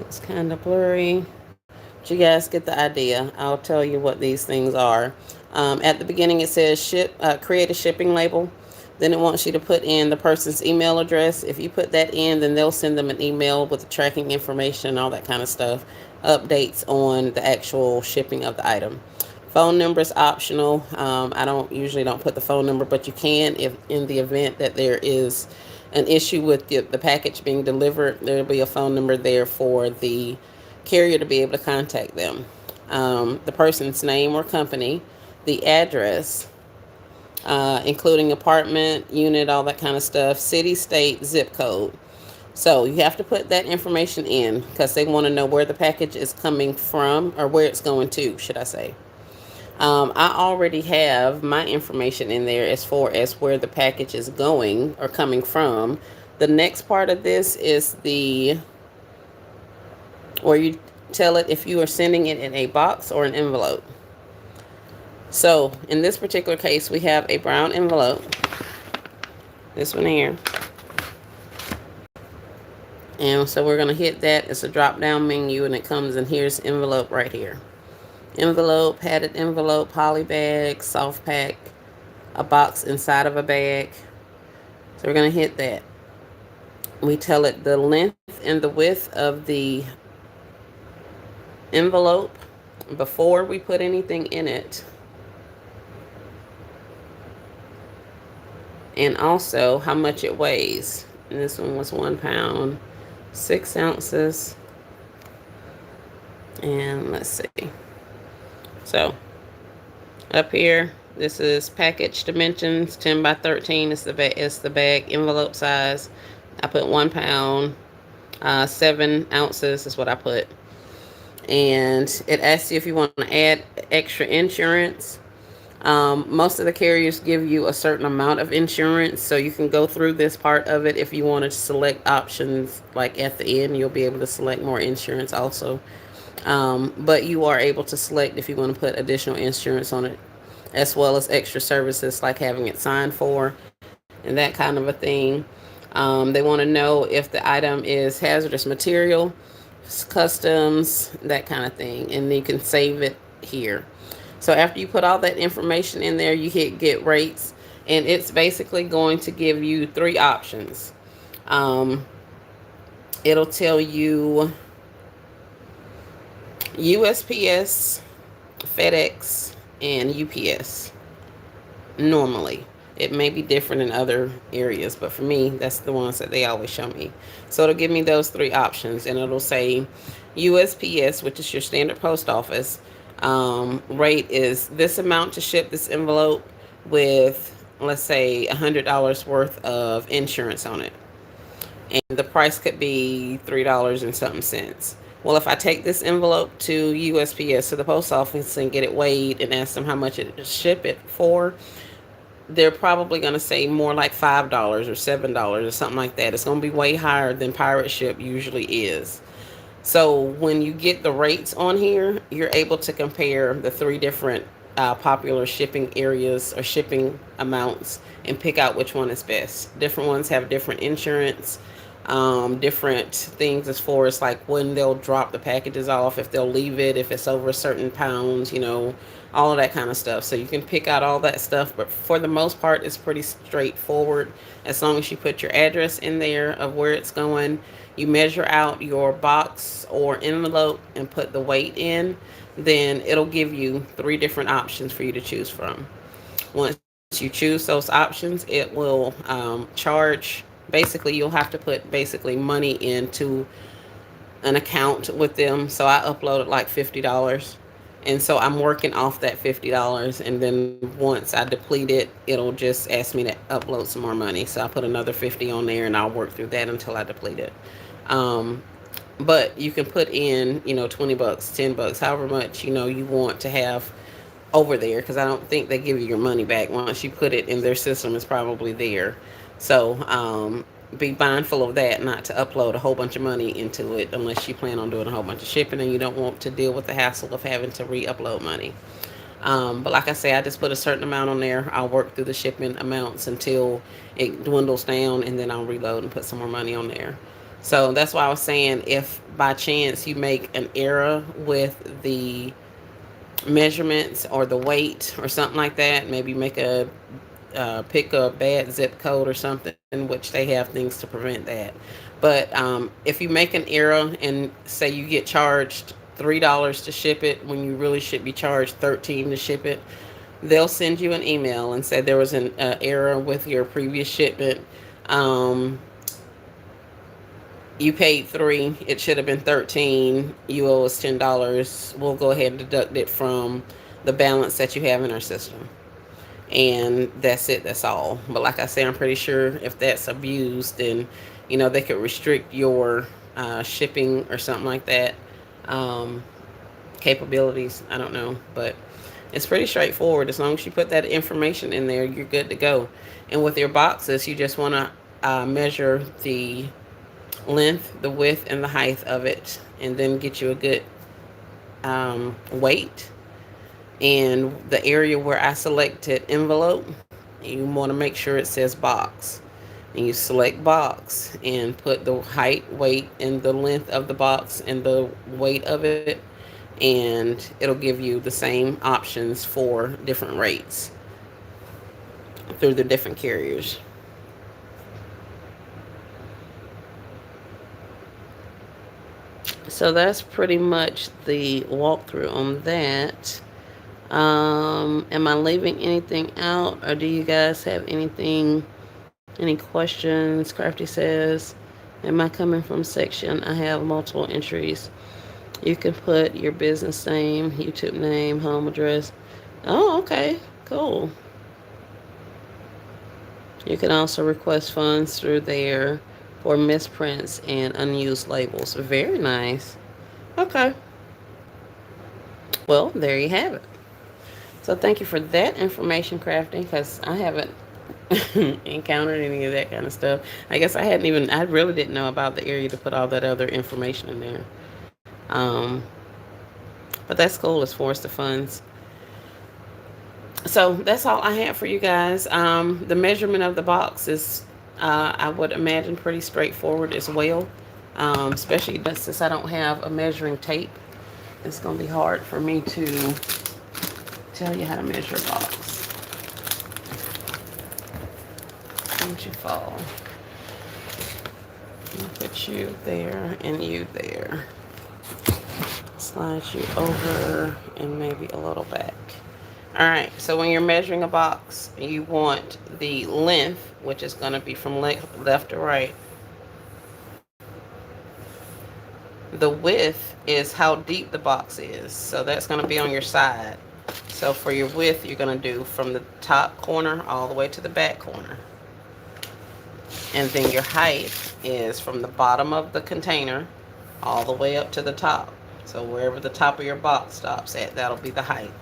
It's kind of blurry, but you guys get the idea. I'll tell you what these things are. At the beginning, it says create a shipping label. Then it wants you to put in the person's email address. If you put that in, then they'll send them an email with the tracking information, all that kind of stuff, updates on the actual shipping of the item. Phone number is optional. I don't usually don't put the phone number, but you can if in the event that there is an issue with the package being delivered. There'll be a phone number there for the carrier to be able to contact them. The person's name or company, the address, including apartment, unit, all that kind of stuff, city, state, zip code. So you have to put that information in because they want to know where the package is coming from, or where it's going to, should I say. I already have my information in there as far as where the package is going or coming from. The next part of this is the where you tell it if you are sending it in a box or an envelope. So in this particular case, we have a brown envelope, this one here. And so we're going to hit that. It's a drop down menu and it comes, and here's envelope right here. Envelope, padded envelope, poly bag, soft pack, a box inside of a bag. So we're going to hit that. We tell it the length and the width of the envelope before we put anything in it. And also how much it weighs. And this one was 1 pound, 6 ounces. And let's see. So up here, this is package dimensions, 10 by 13 is the bag envelope size. I put 1 pound, 7 ounces is what I put. And it asks you if you want to add extra insurance. Most of the carriers give you a certain amount of insurance, so you can go through this part of it. If you want to select options, like at the end, you'll be able to select more insurance also. But you are able to select if you want to put additional insurance on it, as well as extra services like having it signed for and that kind of a thing. They want to know if the item is hazardous material, customs, that kind of thing, and you can save it here. So after you put all that information in there, you hit get rates, and it's basically going to give you 3 options. It'll tell you USPS, FedEx, and UPS. Normally, it may be different in other areas, but for me, that's the ones that they always show me. So it'll give me those 3 options, and it'll say USPS, which is your standard post office. Rate is this amount to ship this envelope with, let's say, $100 worth of insurance on it. And the price could be $3 and something cents. Well, if I take this envelope to USPS, to the post office, and get it weighed and ask them how much it ship it for, they're probably going to say more like $5 or $7 or something like that. It's going to be way higher than Pirateship usually is. So when you get the rates on here, you're able to compare the 3 different popular shipping areas or shipping amounts and pick out which one is best. Different ones have different insurance, different things as far as like when they'll drop the packages off, if they'll leave it, if it's over a certain pounds, all of that kind of stuff. So you can pick out all that stuff, but for the most part, it's pretty straightforward. As long as you put your address in there of where it's going, you measure out your box or envelope and put the weight in, then it'll give you 3 different options for you to choose from. Once you choose those options, it will charge. Basically, you'll have to put money into an account with them. So I uploaded like $50. And so I'm working off that $50. And then once I deplete it, it'll just ask me to upload some more money. So I put another $50 on there, and I'll work through that until I deplete it. But you can put in, $20, $10, however much, you want to have over there, because I don't think they give you your money back. Once you put it in their system, it's probably there. So be mindful of that, not to upload a whole bunch of money into it unless you plan on doing a whole bunch of shipping and you don't want to deal with the hassle of having to re-upload money. But like I say, I just put a certain amount on there. I'll work through the shipping amounts until it dwindles down, and then I'll reload and put some more money on there. So that's why I was saying, if by chance you make an error with the measurements or the weight or something like that. Maybe make a pick a bad zip code or something, which they have things to prevent that. But if you make an error and say you get charged $3 to ship it when you really should be charged 13 to ship it, they'll send you an email and say there was an error with your previous shipment. Um, you paid 3, it should have been 13. You owe us $10. We'll go ahead and deduct it from the balance that you have in our system, and that's it, that's all. But like I say, I'm pretty sure if that's abused, then they could restrict your shipping or something like that. um, Capabilities, I don't know, but it's pretty straightforward. As long as you put that information in there, you're good to go. And with your boxes, you just want to measure the length, the width, and the height of it, and then get you a good weight. And the area where I selected envelope, you want to make sure it says box. And you select box and put the height, weight, and the length of the box and the weight of it. And it'll give you the same options for different rates through the different carriers. So that's pretty much the walkthrough on that. Am I leaving anything out, or do you guys have any questions? Crafty says, am I coming from section? I have multiple entries. You can put your business name, YouTube name, home address. Oh, okay, cool. You can also request funds through there for misprints and unused labels. Very nice. Okay. Well, there you have it. So thank you for that information, Crafting, because I haven't encountered any of that kind of stuff. I guess I really didn't know about the area to put all that other information in there. But that's cool as far as the funds. So that's all I have for you guys. The measurement of the box is, I would imagine, pretty straightforward as well. Especially since I don't have a measuring tape, it's going to be hard for me to tell you how to measure a box. Don't you fall. I'll put you there and you there. Slide you over and maybe a little back. Alright, so when you're measuring a box, you want the length, which is going to be from left to right. The width is how deep the box is, so that's going to be on your side. So for your width, you're going to do from the top corner all the way to the back corner. And then your height is from the bottom of the container all the way up to the top. So wherever the top of your box stops at, that'll be the height.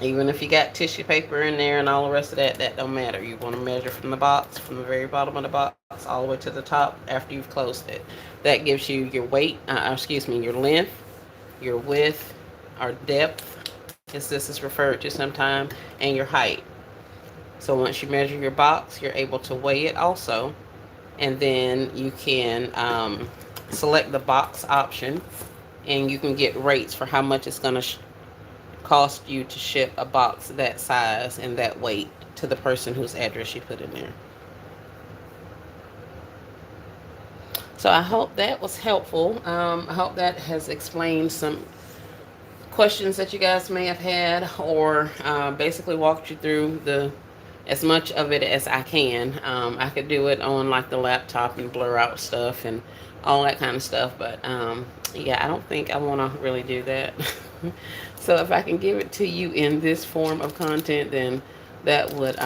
Even if you got tissue paper in there and all the rest of that, that don't matter. You want to measure from the box, from the very bottom of the box, all the way to the top after you've closed it. That gives you your weight, your length, your width, or depth, as this is referred to sometimes, and your height. So once you measure your box, you're able to weigh it also. And then you can select the box option, and you can get rates for how much it's going to cost you to ship a box that size and that weight to the person whose address you put in there. So I hope that was helpful. I hope that has explained some questions that you guys may have had, or basically walked you through as much of it as I can. I could do it on like the laptop and blur out stuff and all that kind of stuff, but yeah, I don't think I want to really do that. So if I can give it to you in this form of content, then that would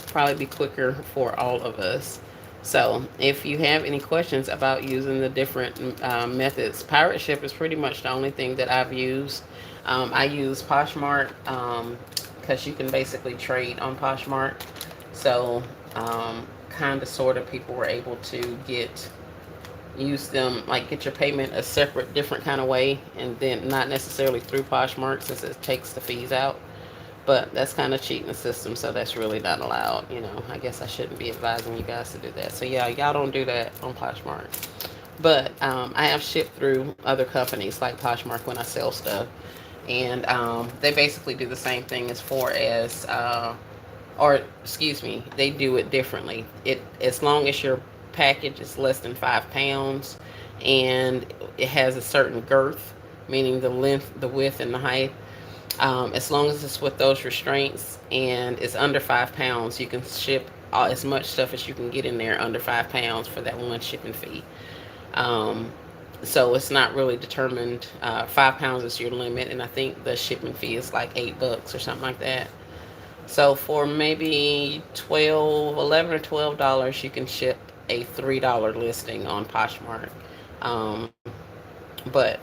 probably be quicker for all of us. So if you have any questions about using the different methods, Pirateship is pretty much the only thing that I've used. I use Poshmark because you can basically trade on Poshmark. So kind of sort of people were able to use them, like get your payment a separate, different kind of way, and then not necessarily through Poshmark since it takes the fees out. But that's kind of cheating the system, so that's really not allowed. I guess I shouldn't be advising you guys to do that. So yeah, y'all don't do that on Poshmark. But I have shipped through other companies like Poshmark when I sell stuff. And they basically do the same thing as far as, or excuse me, they do it differently. It as long as your package is less than 5 pounds, and it has a certain girth, meaning the length, the width, and the height. As long as it's with those restraints and it's under 5 pounds, you can ship as much stuff as you can get in there under 5 pounds for that one shipping fee. Um, so it's not really determined. 5 pounds is your limit, and I think the shipping fee is like $8 or something like that. So for maybe 12, 11 or $12, you can ship a $3 listing on Poshmark. Um, but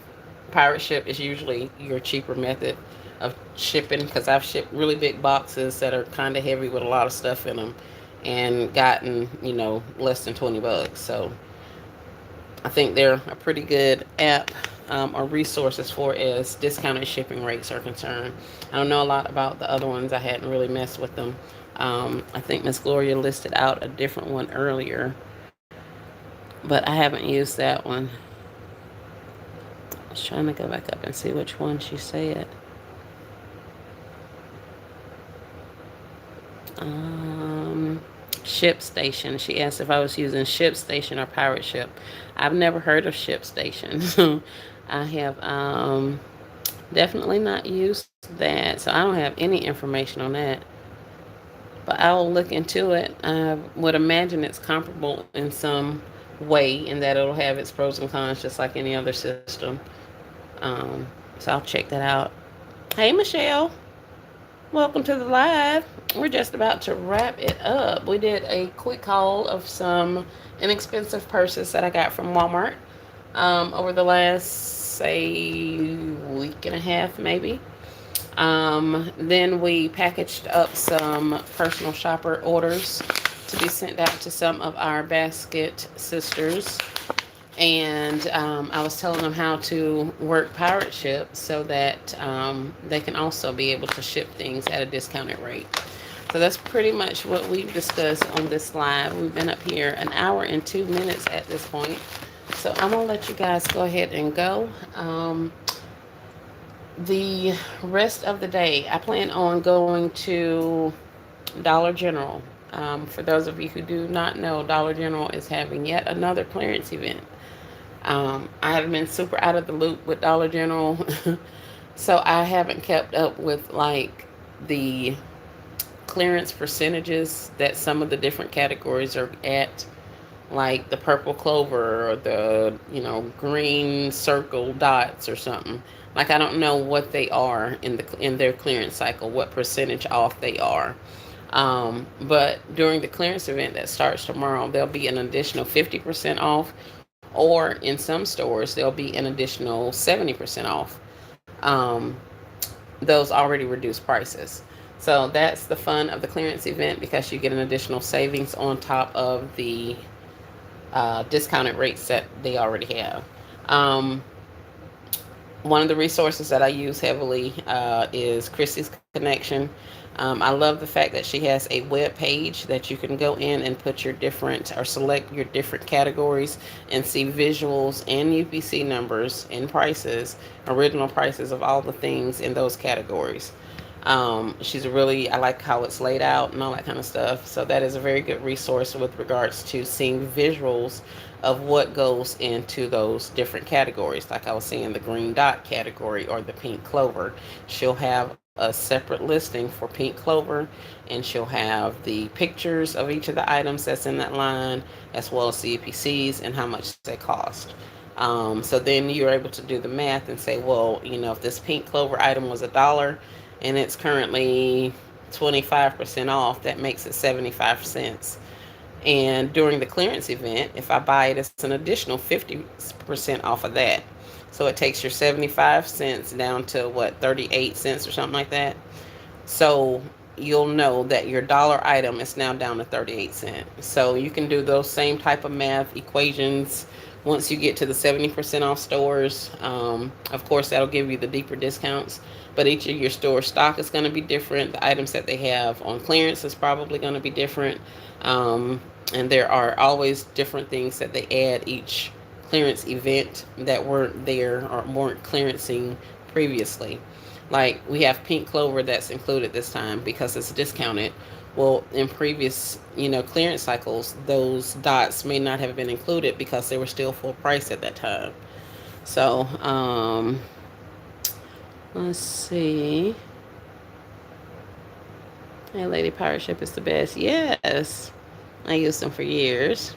Pirate Ship is usually your cheaper method of shipping, because I've shipped really big boxes that are kind of heavy with a lot of stuff in them and gotten, less than $20. So I think they're a pretty good app, or resource as far as discounted shipping rates are concerned. I don't know a lot about the other ones. I hadn't really messed with them. I think Miss Gloria listed out a different one earlier, but I haven't used that one. I was trying to go back up and see which one she said. Um, Ship Station. She asked if I was using Ship Station or Pirate Ship. I've never heard of Ship Station. So I have definitely not used that. So I don't have any information on that. But I'll look into it. I would imagine it's comparable in some way, in that it'll have its pros and cons just like any other system. Um, so I'll check that out. Hey, Michelle. Welcome to the live. We're just about to wrap it up. We did a quick haul of some inexpensive purses that I got from Walmart over the last, say, week and a half, maybe. Then we packaged up some personal shopper orders to be sent out to some of our basket sisters. And I was telling them how to work Pirateship so that they can also be able to ship things at a discounted rate. So that's pretty much what we've discussed on this live. We've been up here an hour and 2 minutes at this point. So I'm going to let you guys go ahead and go. The rest of the day, I plan on going to Dollar General. For those of you who do not know, Dollar General is having yet another clearance event. I have been super out of the loop with Dollar General, so I haven't kept up with like the clearance percentages that some of the different categories are at, like the purple clover or the green circle dots or something. Like I don't know what they are in their clearance cycle, what percentage off they are. But during the clearance event that starts tomorrow, there'll be an additional 50% off, or in some stores, there'll be an additional 70% off. Um, those already reduced prices. So that's the fun of the clearance event, because you get an additional savings on top of the discounted rates that they already have. Um, One of the resources that I use heavily is Chrissy's Connection. I love the fact that she has a web page that you can go in and put your different, or select your different categories, and see visuals and UPC numbers and prices, original prices of all the things in those categories. I like how it's laid out and all that kind of stuff. So that is a very good resource with regards to seeing visuals of what goes into those different categories. Like I was saying, the green dot category or the pink clover. She'll have a separate listing for pink clover, and she'll have the pictures of each of the items that's in that line, as well as CPCs and how much they cost. So then you're able to do the math and say, well, if this pink clover item was $1 and it's currently 25% off, that makes it 75 cents. And during the clearance event, if I buy it, it's an additional 50% off of that. So it takes your 75 cents down to 38 cents or something like that. So you'll know that your dollar item is now down to 38 cents. So you can do those same type of math equations once you get to the 70% off stores. Of course, that'll give you the deeper discounts, but each of your store stock is going to be different. The items that they have on clearance is probably going to be different. And there are always different things that they add each clearance event that weren't there or weren't clearancing previously. Like we have pink clover that's included this time because it's discounted. Well, in previous, clearance cycles, those dots may not have been included because they were still full price at that time. So, let's see. Hey, Lady Pirateship is the best. Yes, I used them for years.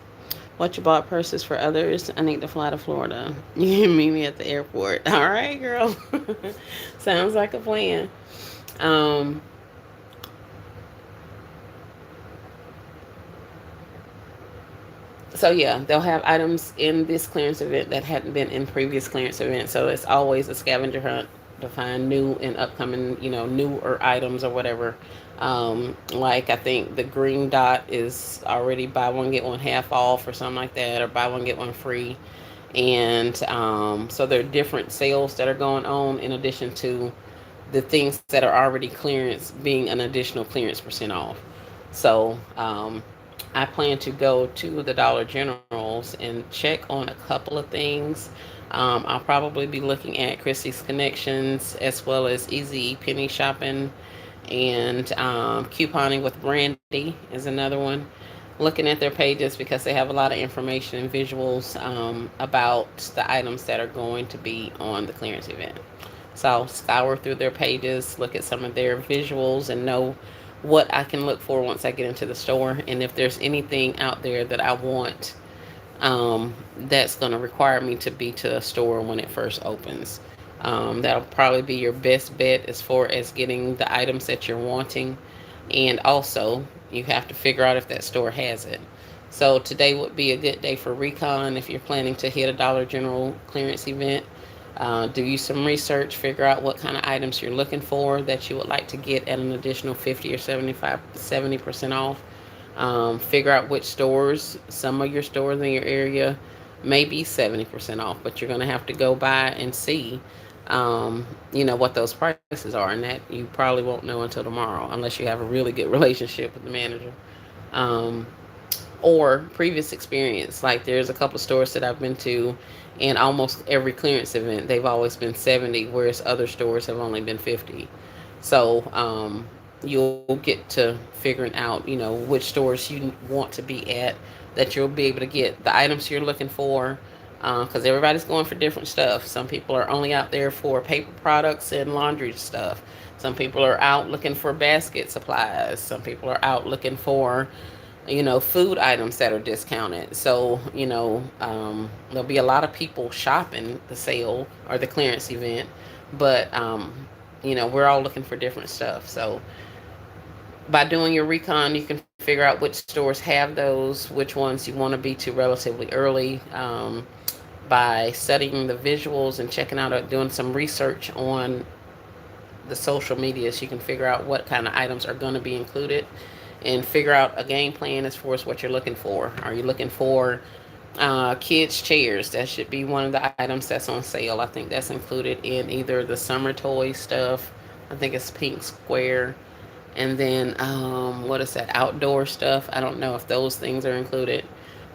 What you bought purses for others? I need to fly to Florida. You can meet me at the airport. All right, girl. Sounds like a plan. Um, so yeah, they'll have items in this clearance event that hadn't been in previous clearance events. So it's always a scavenger hunt to find new and upcoming, newer items or whatever. Like I think the green dot is already buy one get one half off or something like that, or buy one get one free. And so there are different sales that are going on in addition to the things that are already clearance being an additional clearance percent off. So I plan to go to the Dollar Generals and check on a couple of things. I'll probably be looking at Christie's Connections as well as Easy Penny Shopping, and couponing with Brandy is another one. Looking at their pages because they have a lot of information and visuals about the items that are going to be on the clearance event. So I'll scour through their pages, look at some of their visuals, and know what I can look for once I get into the store. And if there's anything out there that I want, that's going to require me to be to a store when it first opens. That'll probably be your best bet as far as getting the items that you're wanting. And also, you have to figure out if that store has it. So today would be a good day for recon if you're planning to hit a Dollar General clearance event. Do you some research, figure out what kind of items you're looking for that you would like to get at an additional 50 or 75, 70% off. Figure out which stores, some of your stores in your area may be 70% off, but you're going to have to go by and see, what those prices are. And that you probably won't know until tomorrow unless you have a really good relationship with the manager. Um, or previous experience. Like there's a couple stores that I've been to, and almost every clearance event they've always been 70, whereas other stores have only been 50. So you'll get to figuring out, which stores you want to be at, that you'll be able to get the items you're looking for. Because everybody's going for different stuff. Some people are only out there for paper products and laundry stuff. Some people are out looking for basket supplies. Some people are out looking for food items that are discounted. So, there'll be a lot of people shopping the sale or the clearance event, but, we're all looking for different stuff. So, by doing your recon, you can figure out which stores have those, which ones you want to be to relatively early. By studying the visuals and checking out or doing some research on the social medias, you can figure out what kind of items are going to be included and figure out a game plan as far as what you're looking for. Are you looking for kids' chairs? That should be one of the items that's on sale. I think that's included in either the summer toy stuff. I think it's pink square. And then, what is that? Outdoor stuff. I don't know if those things are included.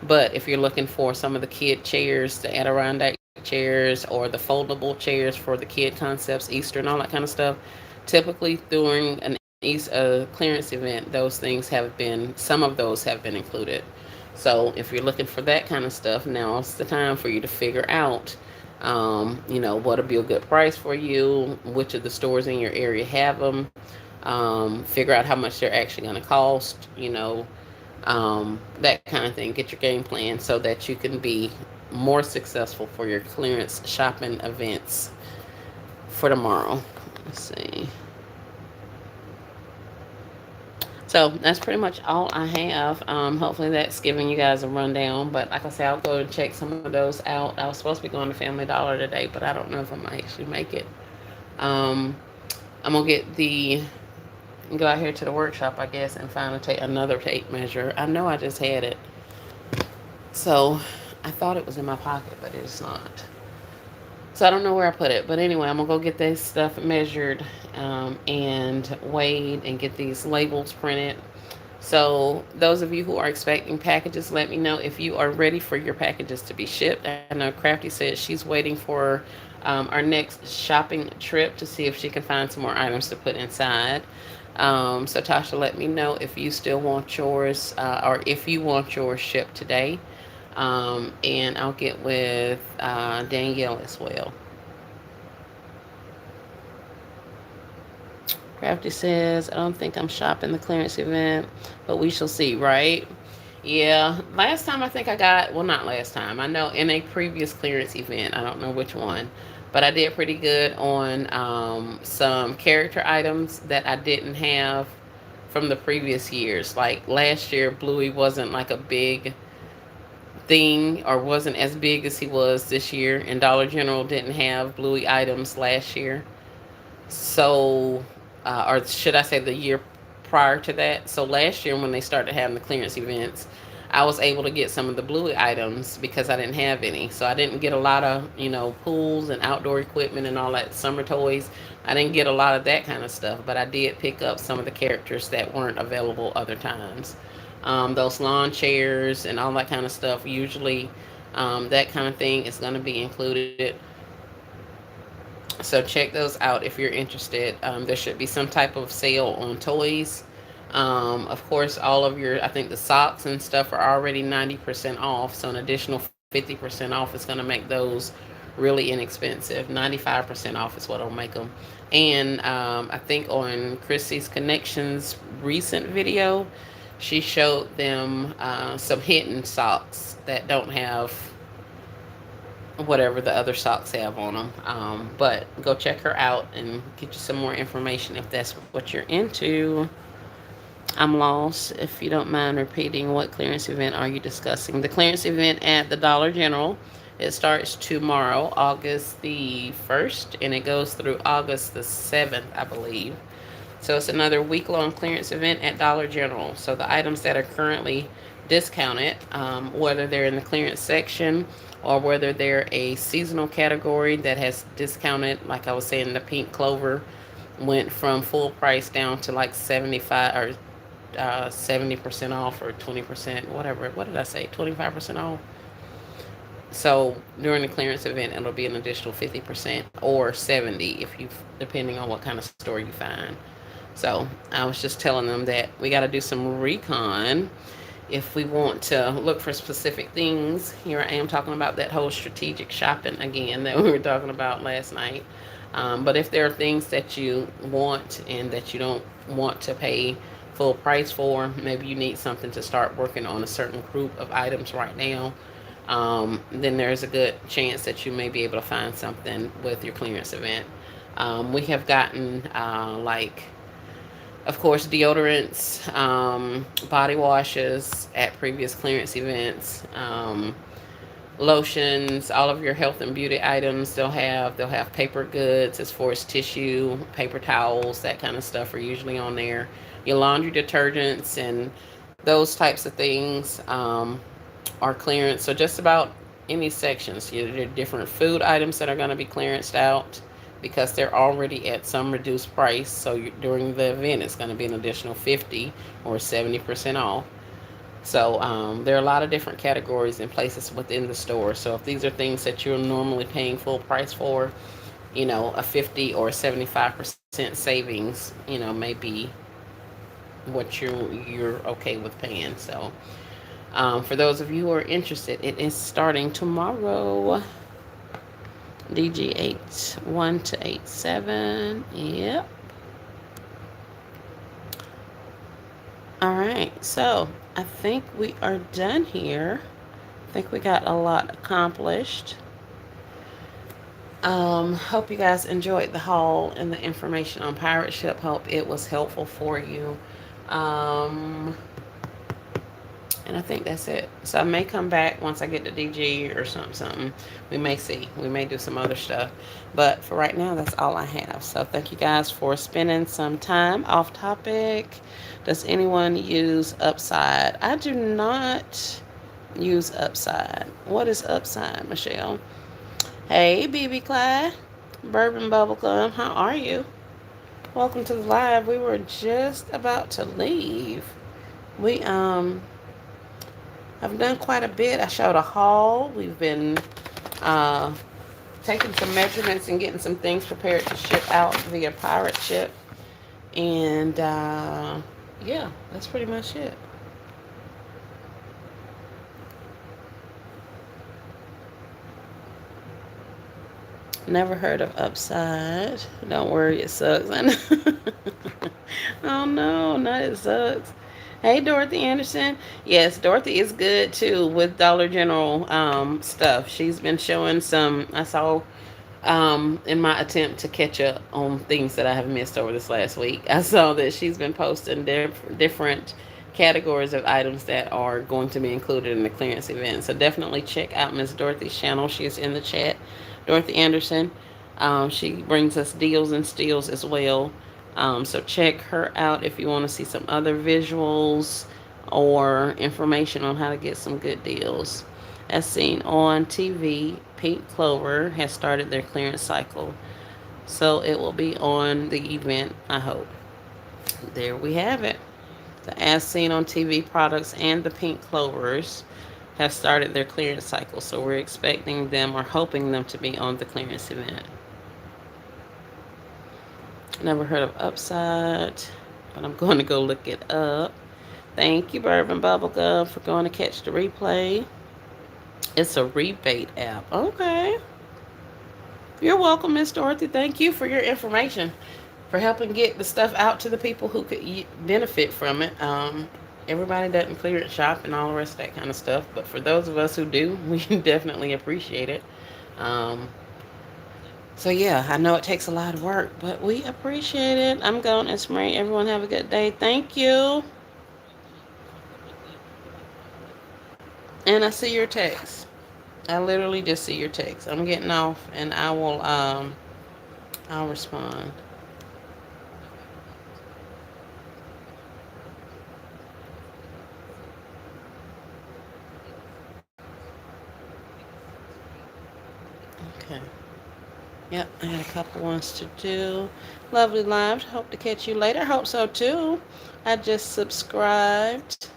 But if you're looking for some of the kid chairs, the Adirondack chairs, or the foldable chairs for the kid concepts, Easter, and all that kind of stuff, typically during an clearance event, those things have been, some of those have been included. So if you're looking for that kind of stuff, now's the time for you to figure out, what'll be a good price for you, which of the stores in your area have them, figure out how much they're actually going to cost, that kind of thing. Get your game plan so that you can be more successful for your clearance shopping events for tomorrow. Let's see. So that's pretty much all I have. Hopefully that's giving you guys a rundown. But like I said, I'll go and check some of those out. I was supposed to be going to Family Dollar today, but I don't know if I might actually make it. I'm gonna go out here to the workshop, I guess, and find another tape measure. I know I just had it, so I thought it was in my pocket, but it's not. So I don't know where I put it, but anyway, I'm gonna go get this stuff measured and weighed and get these labels printed. So those of you who are expecting packages, let me know if you are ready for your packages to be shipped. I know Crafty said she's waiting for our next shopping trip to see if she can find some more items to put inside. So Tasha, let me know if you still want yours, or if you want yours shipped today. And I'll get with Danielle as well. Crafty says, I don't think I'm shopping the clearance event, but we shall see, right? Yeah, last time I think I got, well, not last time. I know in a previous clearance event, I don't know which one, but I did pretty good on some character items that I didn't have from the previous years. Like last year, Bluey wasn't like a big thing, or wasn't as big as he was this year, and Dollar General didn't have Bluey items last year. So, or should I say the year prior to that? So last year when they started having the clearance events, I was able to get some of the Bluey items because I didn't have any. So I didn't get a lot of, pools and outdoor equipment and all that summer toys. I didn't get a lot of that kind of stuff, but I did pick up some of the characters that weren't available other times. Those lawn chairs and all that kind of stuff, usually that kind of thing is going to be included. So check those out if you're interested. There should be some type of sale on toys. Of course, all of your, I think the socks and stuff are already 90% off. So an additional 50% off is going to make those really inexpensive. 95% off is what will make them. And I think on Chrissy's Connections recent video, she showed them some hidden socks that don't have whatever the other socks have on them. But go check her out and get you some more information if that's what you're into. I'm lost. If you don't mind repeating, what clearance event are you discussing? The clearance event at the Dollar General. It starts tomorrow, August the 1st, and it goes through August the 7th, I believe. So it's another week-long clearance event at Dollar General. So the items that are currently discounted, whether they're in the clearance section or whether they're a seasonal category that has discounted, like I was saying, the pink clover went from full price down to like 75 or 70% off, or 20%, whatever. What did I say? 25% off. So during the clearance event, it'll be an additional 50% or 70 if you, depending on what kind of store you find. So I was just telling them that we got to do some recon if we want to look for specific things. Here I am talking about that whole strategic shopping again that we were talking about last night. But if there are things that you want and that you don't want to pay full price for, maybe you need something to start working on a certain group of items right now, then there's a good chance that you may be able to find something with your clearance event. We have gotten like, of course, deodorants, body washes at previous clearance events, lotions, all of your health and beauty items. They'll have paper goods as far as tissue, paper towels, that kind of stuff are usually on there. Your laundry detergents and those types of things are clearance. So just about any sections, there are different food items that are going to be clearanced out because they're already at some reduced price. So during the event, it's going to be an additional 50 or 70% off. So there are a lot of different categories and places within the store. So if these are things that you're normally paying full price for, a 50 or 75% savings, may be what you're okay with paying. So for those of you who are interested, it is starting tomorrow. DG81 to 87. Yep. All right. So I think we are done here. I think we got a lot accomplished. Hope you guys enjoyed the haul and the information on Pirateship. Hope it was helpful for you. And I think that's it. So I may come back once I get to DG or something. We may see. We may do some other stuff. But for right now, that's all I have. So thank you guys for spending some time. Off topic. Does anyone use Upside? I do not use Upside. What is Upside, Michelle? Hey, BB Clyde. Bourbon Bubblegum. How are you? Welcome to the live. We were just about to leave. I've done quite a bit. I showed a haul. We've been taking some measurements and getting some things prepared to ship out via pirate ship. And yeah, that's pretty much it. Never heard of Upside. Don't worry, it sucks. I know. Oh no, not it sucks. Hey, Dorothy Anderson. Yes, Dorothy is good too with Dollar General stuff. She's been showing some. I saw in my attempt to catch up on things that I have missed over this last week. I saw that she's been posting different categories of items that are going to be included in the clearance event. So definitely check out Miss Dorothy's channel. She is in the chat. Dorothy Anderson. She brings us deals and steals as well. So check her out if you want to see some other visuals or information on how to get some good deals. As seen on TV, Pink Clover has started their clearance cycle. So it will be on the event, I hope. There we have it. The As Seen on TV products and the Pink Clovers have started their clearance cycle. So we're expecting them or hoping them to be on the clearance event. Never heard of Upside, but I'm going to go look it up. Thank you, Bourbon Bubblegum, for going to catch the replay. It's a rebate app. Okay. You're welcome, Miss Dorothy. Thank you for your information, for helping get the stuff out to the people who could benefit from it. Everybody doesn't clear it shop and all the rest of that kind of stuff, but for those of us who do, we definitely appreciate it. Um, so yeah, I know it takes a lot of work, but we appreciate it. I'm going, Miss Marie. Everyone have a good day. Thank you. And I see your text. I literally just see your text. I'm getting off, and I'll respond. Okay. Yep, I got a couple ones to do. Lovely lives. Hope to catch you later. Hope so too. I just subscribed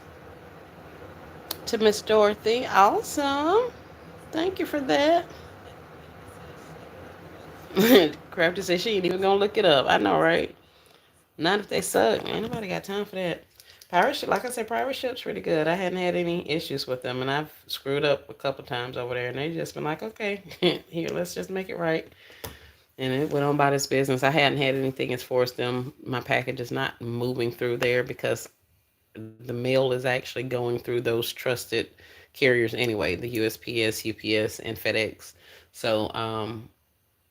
to Miss Dorothy. Awesome. Thank you for that. Crafty said she ain't even gonna look it up. I know, right? Not if they suck. Ain't nobody got time for that. Pirate ship, like I said, pirate ship's pretty good. I hadn't had any issues with them, and I've screwed up a couple times over there, and they just been like, okay, here, let's just make it right. And it went on by this business. I hadn't had anything as far as them. My package is not moving through there because the mail is actually going through those trusted carriers anyway, the USPS, UPS, and FedEx. So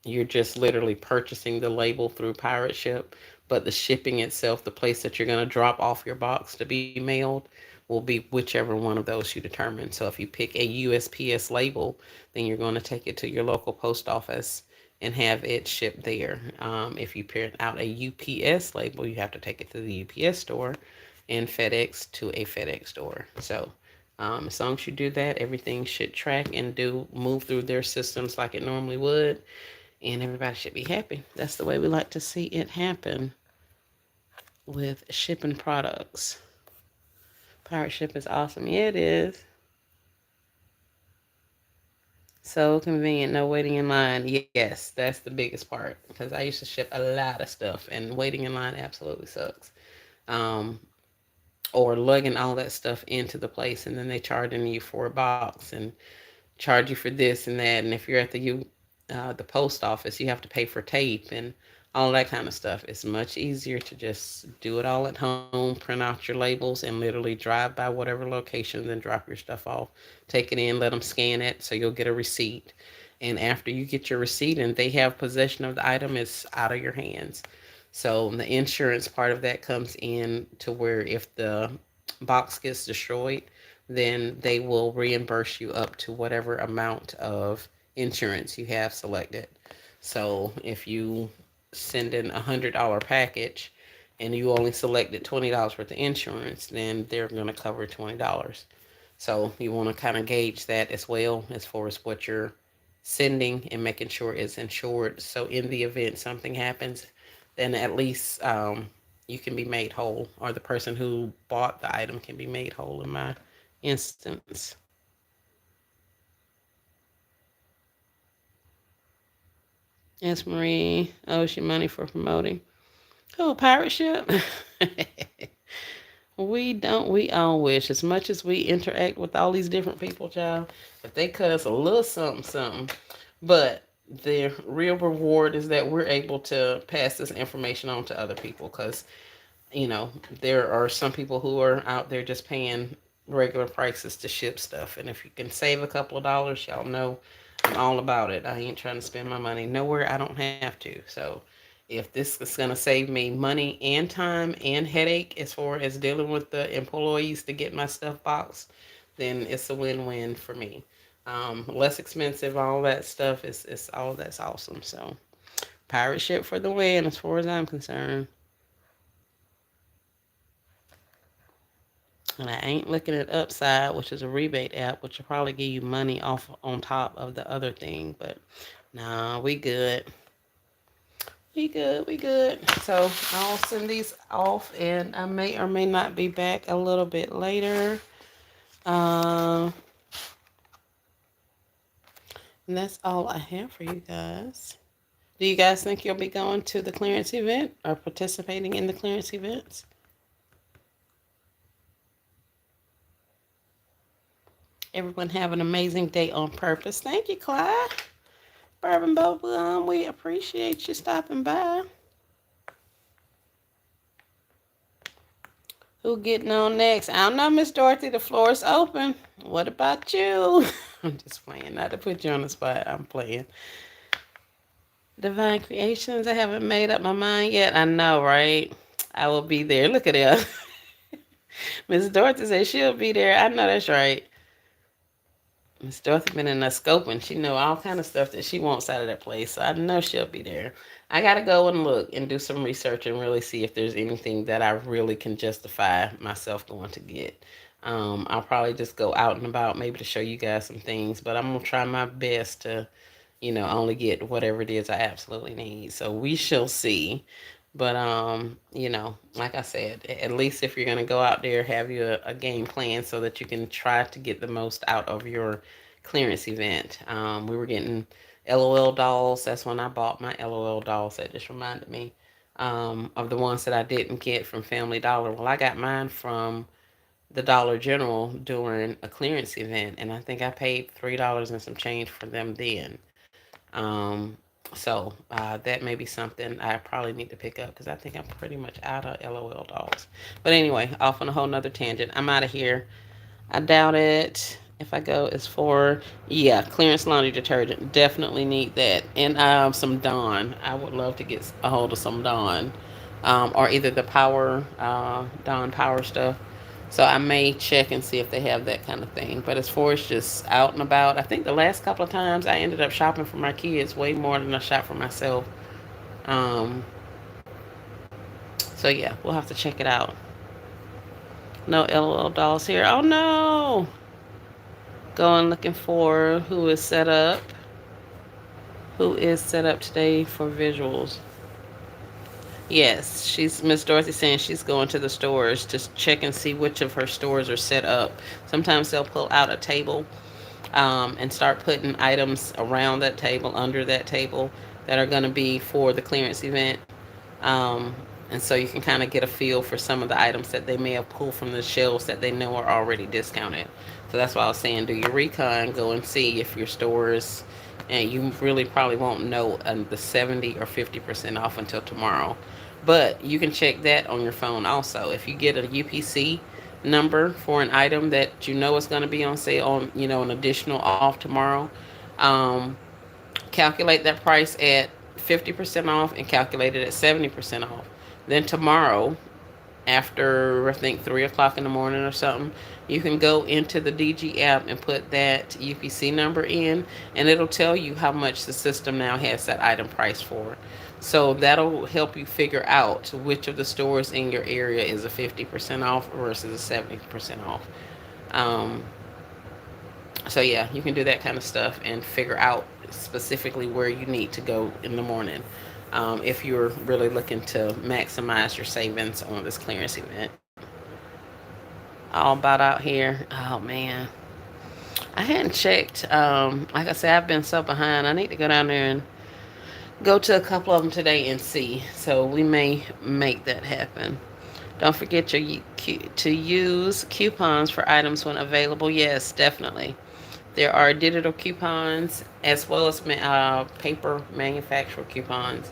you're just literally purchasing the label through Pirate Ship, but the shipping itself, the place that you're going to drop off your box to be mailed, will be whichever one of those you determine. So if you pick a USPS label, then you're going to take it to your local post office and have it shipped there. If you print out a UPS label, you have to take it to the UPS store and FedEx to a FedEx store. So as long as you do that, everything should track and do move through their systems like it normally would, and everybody should be happy. That's the way we like to see it happen with shipping products. Pirate Ship is awesome. Yeah, it is. So convenient, no waiting in line. Yes, that's the biggest part because I used to ship a lot of stuff, and waiting in line absolutely sucks. Um, or lugging all that stuff into the place, and then they charging you for a box and charge you for this and that. And if you're at the post office, you have to pay for tape and all that kind of stuff. It's much easier to just do it all at home, print out your labels, and literally drive by whatever location, then drop your stuff off. Take it in, let them scan it, so you'll get a receipt. And after you get your receipt and they have possession of the item, it's out of your hands. So the insurance part of that comes in to where if the box gets destroyed, then they will reimburse you up to whatever amount of insurance you have selected. So if you send in $100 package and you only selected $20 worth of insurance, then they're going to cover $20. So you want to kind of gauge that as well as far as what you're sending and making sure it's insured. So in the event something happens, then at least you can be made whole, or the person who bought the item can be made whole in my instance. Yes, Marie owes you money for promoting. Oh, pirate ship. We all wish as much as we interact with all these different people, child. If they cut us a little something, something, but the real reward is that we're able to pass this information on to other people because you know, there are some people who are out there just paying regular prices to ship stuff. And if you can save a couple of dollars, y'all know I'm all about it. I ain't trying to spend my money nowhere I don't have to. So if this is going to save me money and time and headache as far as dealing with the employees to get my stuff boxed, then it's a win-win for me. Less expensive, all that stuff is all that's awesome. So pirate ship for the win as far as I'm concerned. And I ain't looking at Upside, which is a rebate app, which will probably give you money off on top of the other thing. But nah, we good. We good. We good. So I'll send these off, and I may or may not be back a little bit later. Um, and that's all I have for you guys. Do you guys think you'll be going to the clearance event or participating in the clearance events? Everyone have an amazing day on purpose. Thank you, Clyde. Bourbon Bubblegum, we appreciate you stopping by. Who getting on next? I don't know, Miss Dorothy. The floor is open. What about you? I'm just playing. Not to put you on the spot. I'm playing. Divine Creations. I haven't made up my mind yet. I know, right? I will be there. Look at her. Miss Dorothy said she'll be there. I know that's right. Miss Dorothy been in there scoping. She know all kind of stuff that she wants out of that place. So I know she'll be there. I gotta go and look and do some research and really see if there's anything that I really can justify myself going to get. I'll probably just go out and about maybe to show you guys some things, but I'm gonna try my best to, only get whatever it is I absolutely need. So we shall see. But like I said, at least if you're gonna go out there, have you a game plan so that you can try to get the most out of your clearance event. We were getting LOL dolls. That's when I bought my LOL dolls. That just reminded me of the ones that I didn't get from Family Dollar. Well, I got mine from the Dollar General during a clearance event, and I think I paid $3 and some change for them then. So that may be something I probably need to pick up because I think I'm pretty much out of LOL dolls. But anyway, off on a whole nother tangent. I'm out of here. I doubt it. If I go, it's for clearance laundry detergent. Definitely need that, and some Dawn. I would love to get a hold of some Dawn, or either the Power Dawn Power stuff. So I may check and see if they have that kind of thing. But as far as just out and about, I think the last couple of times I ended up shopping for my kids way more than I shop for myself. Um, so yeah, we'll have to check it out. No LOL dolls here. Oh no! Going looking for who is set up. Who is set up today for visuals? Yes, she's Miss Dorothy saying she's going to the stores to check and see which of her stores are set up. Sometimes they'll pull out a table and start putting items around that table, under that table, that are going to be for the clearance event. Um, and so you can kind of get a feel for some of the items that they may have pulled from the shelves that they know are already discounted. So that's why I was saying do your recon, go and see if your stores, and you really probably won't know the 70 or 50% off until tomorrow. But you can check that on your phone also. If you get a UPC number for an item that you know is going to be on sale on, an additional off tomorrow, um, calculate that price at 50% off and calculate it at 70% off. Then tomorrow, after I think 3 o'clock in the morning or something, you can go into the DG app and put that UPC number in, and it'll tell you how much the system now has that item price for. So that'll help you figure out which of the stores in your area is a 50% off versus a 70% off. Um, so yeah, you can do that kind of stuff and figure out specifically where you need to go in the morning, if you're really looking to maximize your savings on this clearance event. All about out here. Oh man, I hadn't checked. Like I said, I've been so behind. I need to go down there and go to a couple of them today and see. So we may make that happen. Don't forget to use coupons for items when available. Yes, definitely. There are digital coupons as well as paper manufacturer coupons,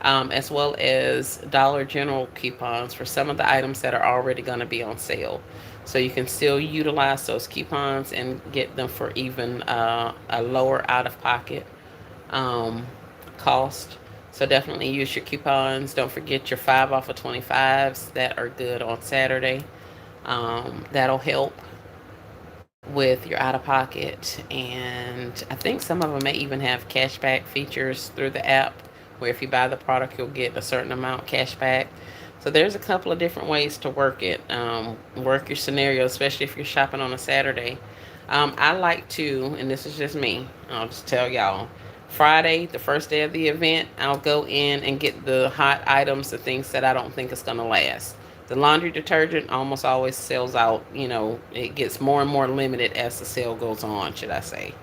as well as Dollar General coupons for some of the items that are already going to be on sale. So you can still utilize those coupons and get them for even a lower out of pocket um, cost. So definitely use your coupons. Don't forget your 5 off of 25s that are good on Saturday. That'll help with your out of pocket. And I think some of them may even have cashback features through the app where if you buy the product, you'll get a certain amount cashback. So there's a couple of different ways to work it. Work your scenario, especially if you're shopping on a Saturday. I like to, and this is just me, I'll just tell y'all. Friday, the first day of the event, I'll go in and get the hot items, the things that I don't think is going to last. The laundry detergent almost always sells out. It gets more and more limited as the sale goes on, should I say.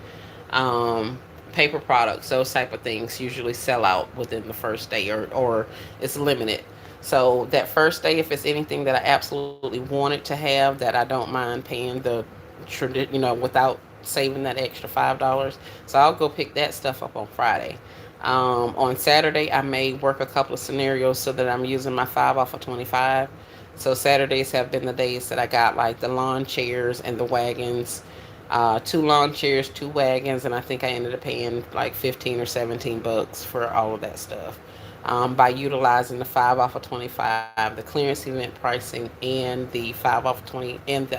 Um, Paper products, those type of things usually sell out within the first day, or it's limited. So that first day, if it's anything that I absolutely wanted to have that I don't mind paying without saving that extra $5. So I'll go pick that stuff up on Friday. On Saturday, I may work a couple of scenarios so that I'm using my 5 off of 25. So Saturdays have been the days that I got like the lawn chairs and the wagons, two lawn chairs, two wagons, and I think I ended up paying like 15 or $17 for all of that stuff. By utilizing the 5 off of 25, the clearance event pricing, and the 5 off of 20, and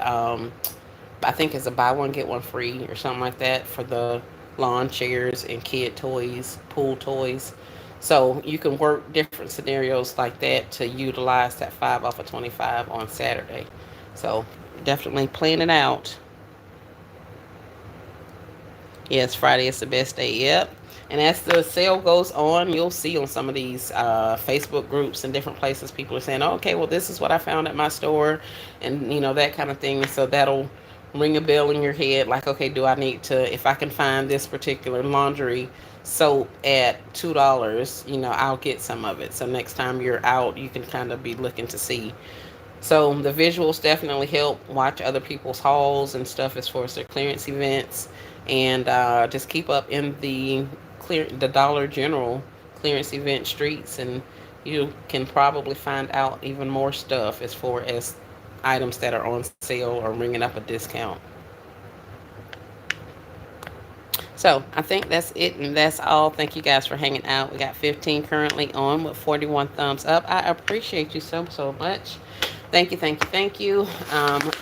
I think it's a buy one get one free or something like that for the lawn chairs and kid toys, pool toys. So you can work different scenarios like that to utilize that 5 off of 25 on Saturday. So definitely plan it out. Yes, Friday is the best day. Yep. And as the sale goes on, you'll see on some of these Facebook groups and different places, people are saying, oh, okay, well, this is what I found at my store, and that kind of thing. And so that'll ring a bell in your head, like, okay, do I need to, if I can find this particular laundry soap at $2, I'll get some of it. So next time you're out, you can kind of be looking to see. So the visuals definitely help. Watch other people's hauls and stuff as far as their clearance events, and just keep up in the Dollar General clearance event streets, and you can probably find out even more stuff as far as items that are on sale or ringing up a discount. So I think that's it, and that's all. Thank you guys for hanging out. We got 15 currently on with 41 thumbs up. I appreciate you so much. Thank you, thank you, thank you.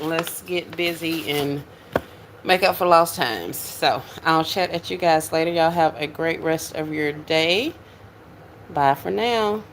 Let's get busy and make up for lost times. So I'll chat at you guys later. Y'all have a great rest of your day. Bye for now.